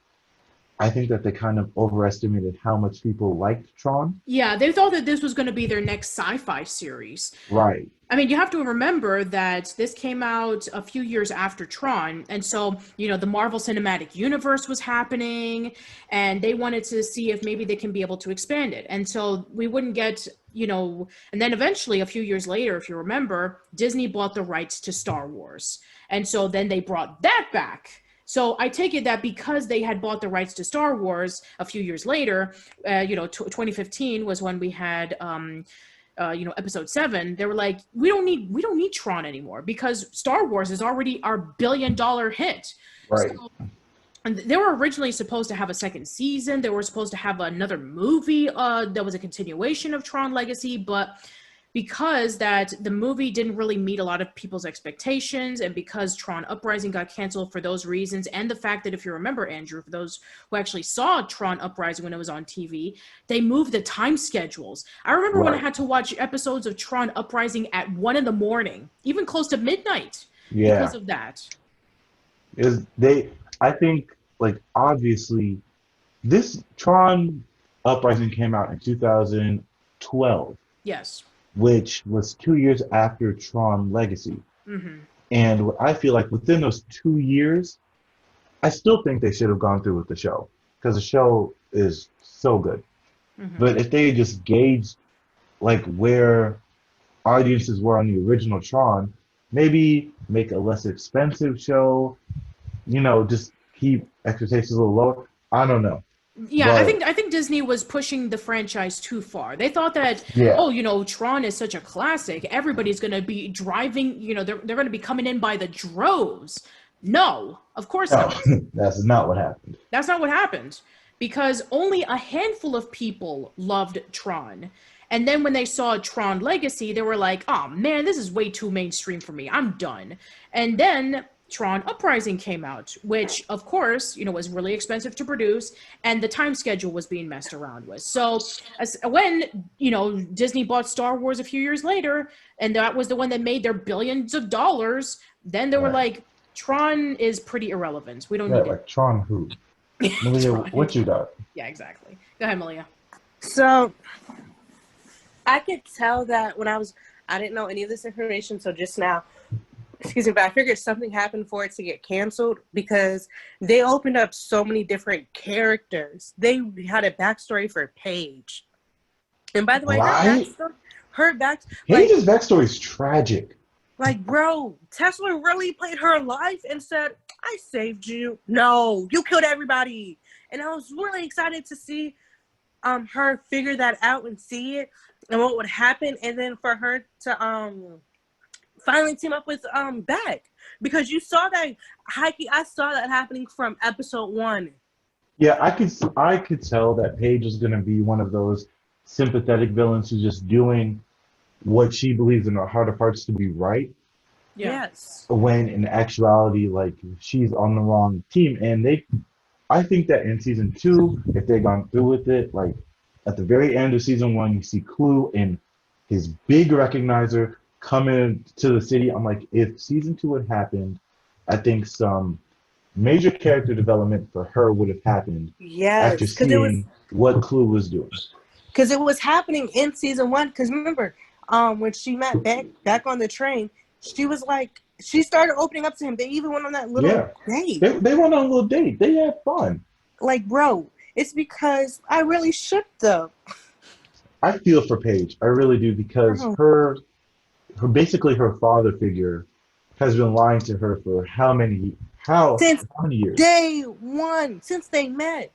I think that they kind of overestimated how much people liked Tron. Yeah, they thought that this was going to be their next sci-fi series. Right. I mean, you have to remember that this came out a few years after Tron. And so, the Marvel Cinematic Universe was happening, and they wanted to see if maybe they can be able to expand it. And so we wouldn't get, and then eventually a few years later, if you remember, Disney bought the rights to Star Wars. And so then they brought that back. So I take it that because they had bought the rights to Star Wars a few years later, 2015 was when we had, episode 7. They were like, we don't need Tron anymore because Star Wars is already our billion-dollar hit. Right. So, and they were originally supposed to have a second season. They were supposed to have another movie that was a continuation of Tron Legacy, but because that the movie didn't really meet a lot of people's expectations, and because Tron Uprising got canceled for those reasons, and the fact that, if you remember, Andrew, for those who actually saw Tron Uprising when it was on TV, they moved the time schedules. I remember when I had to watch episodes of Tron Uprising at 1 a.m, even close to midnight, because of that. I think, like, obviously, this Tron Uprising came out in 2012. Yes. Which was 2 years after Tron Legacy. Mm-hmm. And I feel like within those 2 years, I still think they should have gone through with the show because the show is so good. Mm-hmm. But if they just gauged like where audiences were on the original Tron, maybe make a less expensive show, just keep expectations a little lower. I don't know. Yeah, but I think Disney was pushing the franchise too far. They thought that, Tron is such a classic. Everybody's going to be driving, they're going to be coming in by the droves. No, of course not. That's not what happened. That's not what happened because only a handful of people loved Tron. And then when they saw Tron Legacy, they were like, oh man, this is way too mainstream for me. I'm done. And then Tron Uprising came out, which, of course, was really expensive to produce, and the time schedule was being messed around with. So when, Disney bought Star Wars a few years later, and that was the one that made their billions of dollars, then they were like, Tron is pretty irrelevant. We don't need like, Tron who? Malia, what you got? Yeah, exactly. Go ahead, Malia. So, I could tell that when I didn't know any of this information, so just now, excuse me, but I figured something happened for it to get canceled because they opened up so many different characters. They had a backstory for Paige. And by the way, Right? Paige's backstory is tragic. Like, bro, Tesla really played her life and said, I saved you. No, you killed everybody. And I was really excited to see her figure that out and see it and what would happen. And then for her to finally team up with Beck. Because you saw that, Heike, I saw that happening from episode 1. Yeah, I could tell that Paige is going to be one of those sympathetic villains who's just doing what she believes in her heart of hearts to be right. Yeah. Yes. When in actuality, like, she's on the wrong team. And I think that in season 2, if they'd gone through with it, like at the very end of season 1, you see Clue and his big recognizer coming to the city. I'm like, if season 2 had happened, I think some major character development for her would have happened after seeing what Clue was doing. Because it was happening in season 1. Because remember, when she met back on the train, she was like, she started opening up to him. They even went on that little date. They went on a little date. They had fun. Like, bro, it's because I really shipped them. I feel for Paige. I really do, because her basically her father figure has been lying to her for how many years? Day 1, since they met.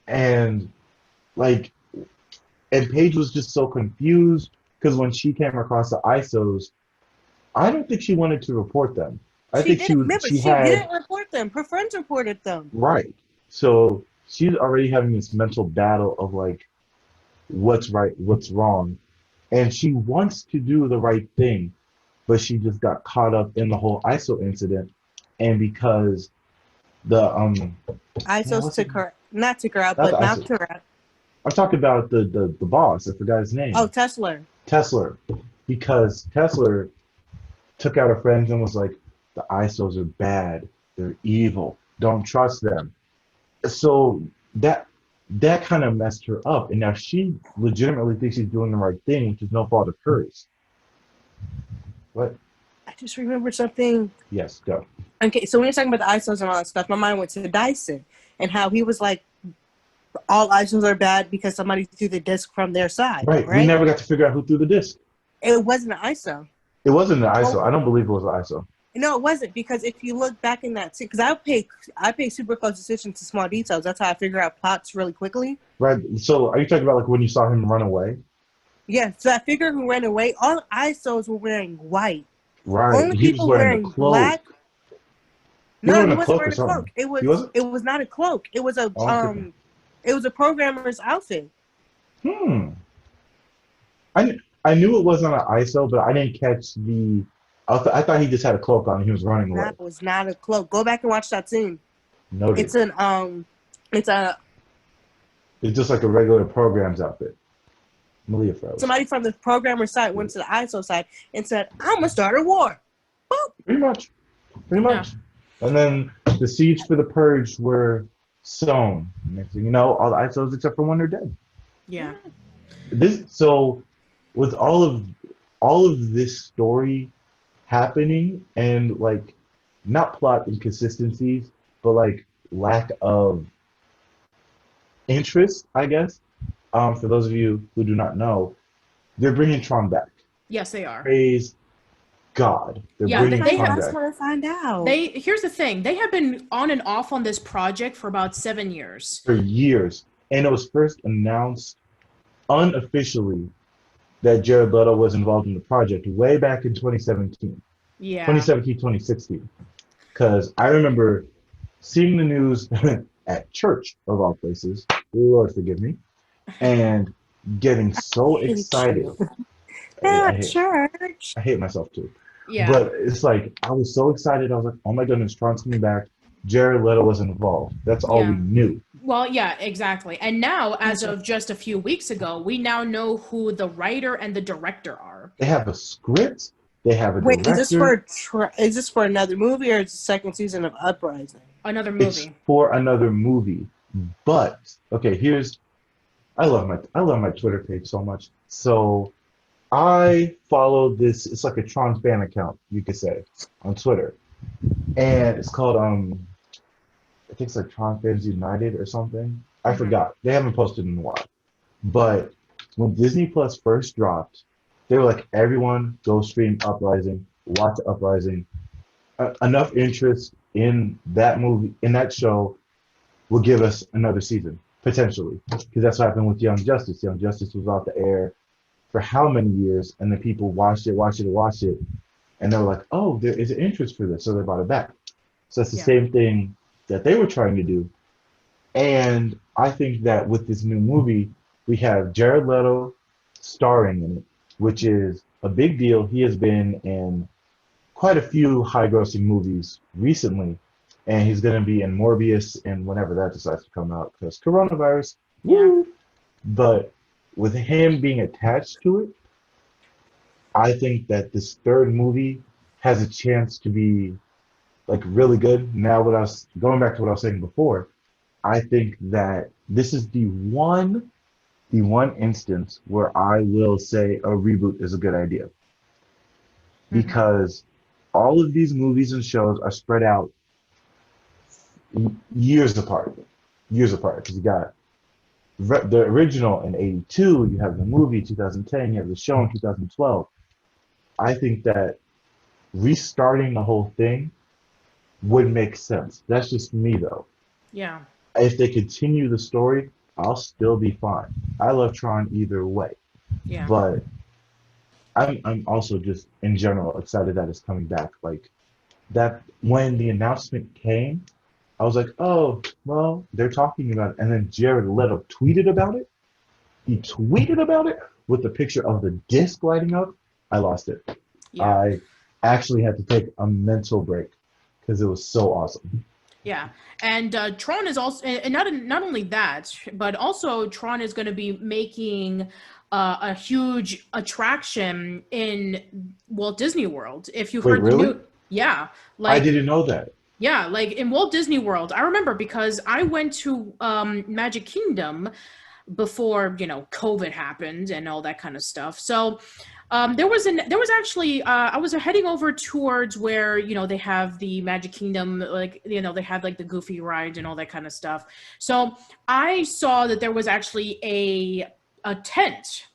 And Paige was just so confused because when she came across the ISOs, I don't think she wanted to report them. She didn't report them. Her friends reported them. Right. So she's already having this mental battle of like, what's right, what's wrong. And she wants to do the right thing, but she just got caught up in the whole ISO incident. And because the ISOs took her out, but knocked her out. I'm talking about the boss. I forgot his name. Oh, Tesla. Because Tesla took out her friends and was like, the ISOs are bad. They're evil. Don't trust them. So that kind of messed her up. And now she legitimately thinks she's doing the right thing, which is no fault of hers. What? I just remembered something. Yes, go. Okay, so when you're talking about the ISOs and all that stuff, my mind went to Dyson and how he was like, all ISOs are bad because somebody threw the disc from their side. Right. We never got to figure out who threw the disc. It wasn't an ISO. It wasn't an ISO. I don't believe it was an ISO. No, it wasn't, because if you look back in that, because I pay super close attention to small details. That's how I figure out plots really quickly. Right. So are you talking about like when you saw him run away? Yeah. So I figured who ran away. All ISOs were wearing white. Right. Only he people was wearing black. No, he wasn't wearing a cloak. It was not a cloak. It was a it was a programmer's outfit. I knew it wasn't an ISO, but I didn't catch the. I thought he just had a cloak on and he was running away. That was not a cloak. Go back and watch that scene. Noted. It's just like a regular program's outfit. Malia froze. Somebody from the programmer side went to the ISO side and said, "I'm gonna start a war." Boop. Pretty much. Yeah. And then the siege for the purge were sown. Next thing you know, all the ISOs except for one are dead. Yeah. So with all of this story happening and like not plot inconsistencies, but like lack of interest, I guess. For those of you who do not know, they're bringing Tron back. Yes, they are. Praise God. They're bringing Tron back. To find out. Here's the thing. They have been on and off on this project for about 7 years. For years. And it was first announced unofficially that Jared Leto was involved in the project way back in 2017. Yeah. 2017, 2016. Because I remember seeing the news at church, of all places. Lord forgive me. And getting so excited. Church. I hate myself too. Yeah. But it's like, I was so excited. I was like, oh my goodness, Tron's coming back. Jared Leto was involved. That's all we knew. Well, yeah, exactly. And now, as of just a few weeks ago, we now know who the writer and the director are. They have a script. They have a director. Is this for another movie or is it the second season of Uprising? Another movie. It's for another movie. But okay, I love my Twitter page so much. So I follow this. It's like a Tron fan account, you could say, on Twitter, and it's called I think it's like Tron Fans United or something. I Mhm. forgot. They haven't posted in a while. But when Disney Plus first dropped, they were like, everyone go stream Uprising, watch Uprising. Enough interest in that movie, in that show, will give us another season, potentially. Because that's what happened with Young Justice. Young Justice was off the air for how many years, and then people watched it, and they were like, oh, there is an interest for this, so they brought it back. So it's the Yeah. same thing that they were trying to do. And I think that with this new movie, we have Jared Leto starring in it, which is a big deal. He has been in quite a few high-grossing movies recently, and he's going to be in Morbius and whenever that decides to come out because coronavirus. Yeah. Woo! But with him being attached to it, I think that this third movie has a chance to be like really good. Now, what I was going back to what I was saying before, I think that this is the one instance where I will say a reboot is a good idea Hmm. because all of these movies and shows are spread out years apart, years apart. Because you got the original in '82, you have the movie 2010, you have the show in 2012. I think that restarting the whole thing would make sense. That's just me though. Yeah. If they continue the story, I'll still be fine. I love Tron either way, Yeah. but I'm also just in general excited that it's coming back. Like that when the announcement came, I was like, oh well, they're talking about it, and then Jared Leto tweeted about it. He tweeted about it with the picture of the disc lighting up. I lost it. Yeah. I actually had to take a mental break because it was so awesome. Yeah, and Tron is also, and not only that, but also Tron is going to be making a huge attraction in Walt Disney World. If you Wait, heard the really? new, yeah, I like didn't know that. yeah, like in Walt Disney World, I remember because I went to Magic Kingdom before COVID happened and all that kind of stuff. So there was actually I was heading over towards where they have the Magic Kingdom, like they have like the Goofy ride and all that kind of stuff. So I saw that there was actually a tent.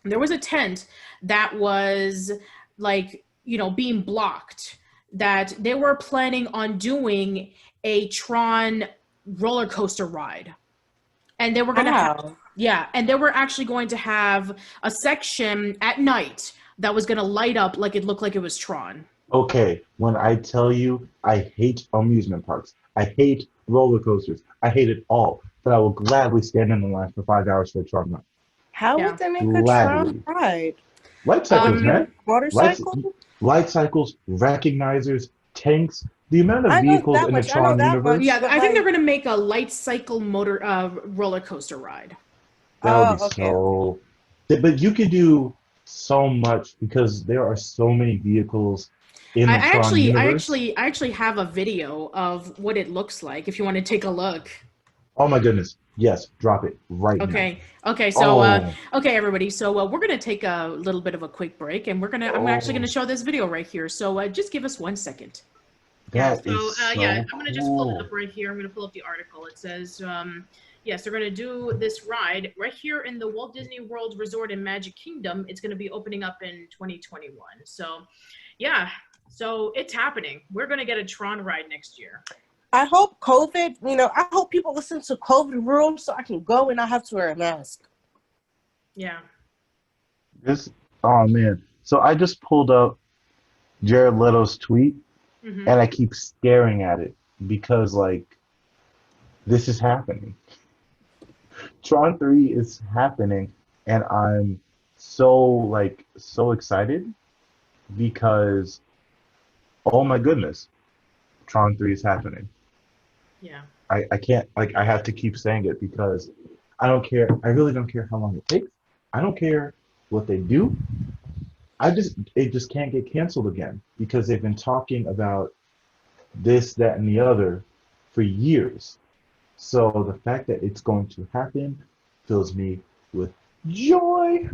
There was a tent that was like being blocked, that they were planning on doing a Tron roller coaster ride, and they were going to have, Wow. yeah, and they were actually going to have a section at night that was going to light up like it looked like it was Tron. Okay, when I tell you I hate amusement parks, I hate roller coasters, I hate it all, but I will gladly stand in the line for 5 hours for a Tron ride. How would Yeah. they make a Tron Gladly. ride? Light Would cycles, it be um a man. Lights, motorcycle? light cycles, recognizers, tanks. The amount of I know vehicles that in the much. I know Tron that much, universe, yeah, but I think they're like, going to make a light cycle motor roller coaster ride. that would be oh, okay, okay. so. But you could do so much because there are so many vehicles in the Tron universe. I actually have a video of what it looks like if you want to take a look. Oh my goodness. Yes, drop it right now. Okay, so Oh, okay, everybody, so we're gonna take a little bit of a quick break, and I'm actually gonna oh, show this video right here, so just give us 1 second. Yeah, that so is yeah, so I'm gonna just pull it up cool. right here. I'm gonna pull up the article. It says, yes, they're gonna do this ride right here in the Walt Disney World Resort in Magic Kingdom. It's gonna be opening up in 2021. So, yeah, so it's happening. We're gonna get a Tron ride next year. I hope COVID, I hope people listen to COVID rules so I can go and not have to wear a mask. Yeah. This, oh man. So I just pulled up Jared Leto's tweet Hmm. and I keep staring at it because like this is happening. Tron 3 is happening and I'm so excited because oh my goodness, Tron 3 is happening. Yeah. I can't like I have to keep saying it because I don't care. I really don't care how long it takes. I don't care what they do. It just can't get canceled again because they've been talking about this, that, and the other for years. So the fact that it's going to happen fills me with joy.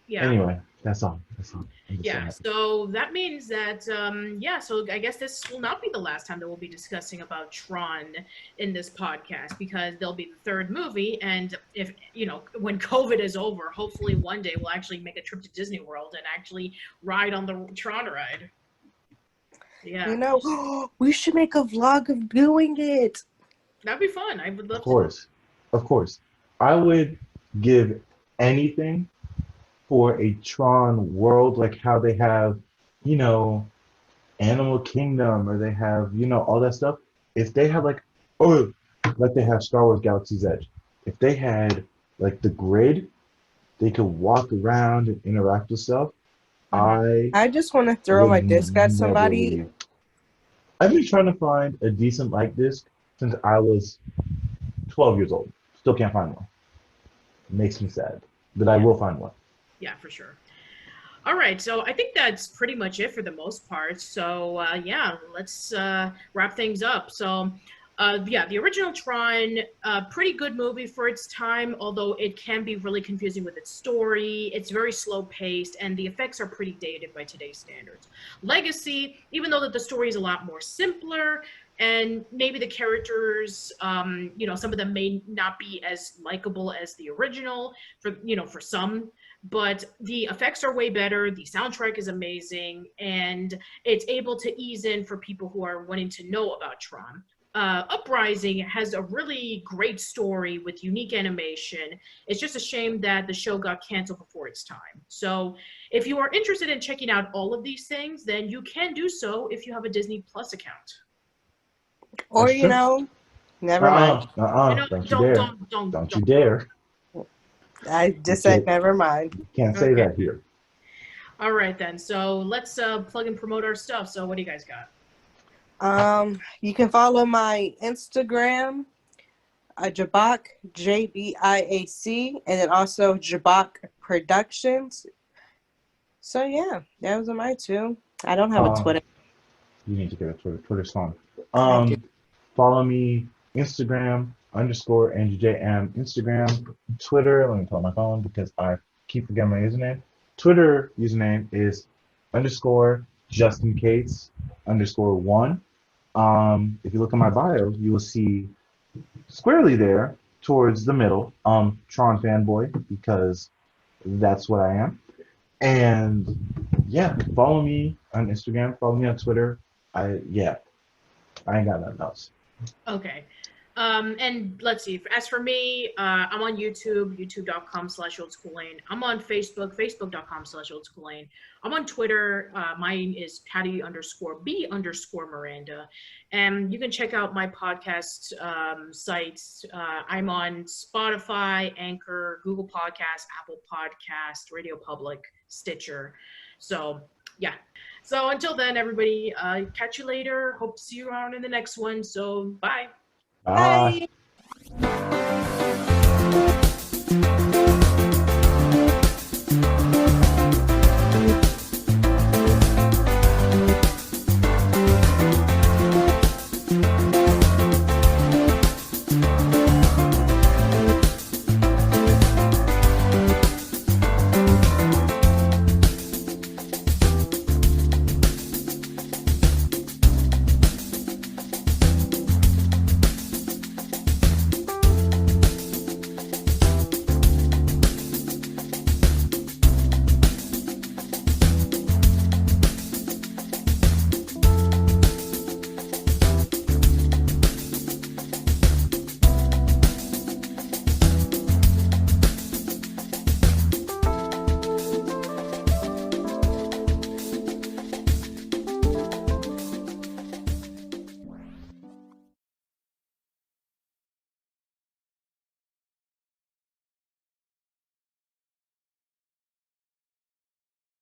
Yeah. Anyway, that's all. I'm just Yeah, so happy. so that means that so I guess this will not be the last time that we'll be discussing about Tron in this podcast, because there'll be the third movie, and if when COVID is over, hopefully one day we'll actually make a trip to Disney World and actually ride on the Tron ride. Yeah, You know, we should make a vlog of doing it. that'd be fun. I would love Of course, I would give anything for a Tron world, like how they have, you know, Animal Kingdom, or they have, all that stuff. If they had like they have Star Wars Galaxy's Edge, if they had like the grid, they could walk around and interact with stuff. I just want to throw would my disc at never somebody. leave. I've been trying to find a decent light disc since I was 12 years old. Still can't find one. It makes me sad, but I will find one. Yeah, for sure. All right, so I think that's pretty much it for the most part. So let's wrap things up. So the original Tron, pretty good movie for its time, although it can be really confusing with its story. It's very slow paced, and the effects are pretty dated by today's standards. Legacy, even though that the story is a lot more simpler, and maybe the characters, some of them may not be as likable as the original for some, but the effects are way better. The soundtrack is amazing, and it's able to ease in for people who are wanting to know about Tron. Uprising has a really great story with unique animation. It's just a shame that the show got canceled before its time. So if you are interested in checking out all of these things, then you can do so if you have a Disney Plus account. Or, That's true. never mind. Don't you dare. Don't you dare. I just said never mind. Can't say that here. All right, then. So let's plug and promote our stuff. So what do you guys got? You can follow my Instagram, Jabak, JBIAC, and then also Jabak Productions. So yeah, those are my two. I don't have a Twitter. You need to get a Twitter. Twitter's fun. I do. Follow me, Instagram _NJM, Instagram, Twitter. Let me pull out my phone because I keep forgetting my username. Twitter username is _JustinCase_1. If you look at my bio, you will see squarely there towards the middle, Tron fanboy, because that's what I am. And yeah, follow me on Instagram, follow me on Twitter. I ain't got nothing else. Okay. And let's see. As for me, I'm on YouTube, youtube.com/oldschoollane. I'm on Facebook, facebook.com/oldschoollane. I'm on Twitter. Mine is Patty_B_Miranda. And you can check out my podcast sites. I'm on Spotify, Anchor, Google Podcasts, Apple Podcasts, Radio Public, Stitcher. So yeah. So until then, everybody, catch you later. Hope to see you around in the next one. So bye. Bye. Bye.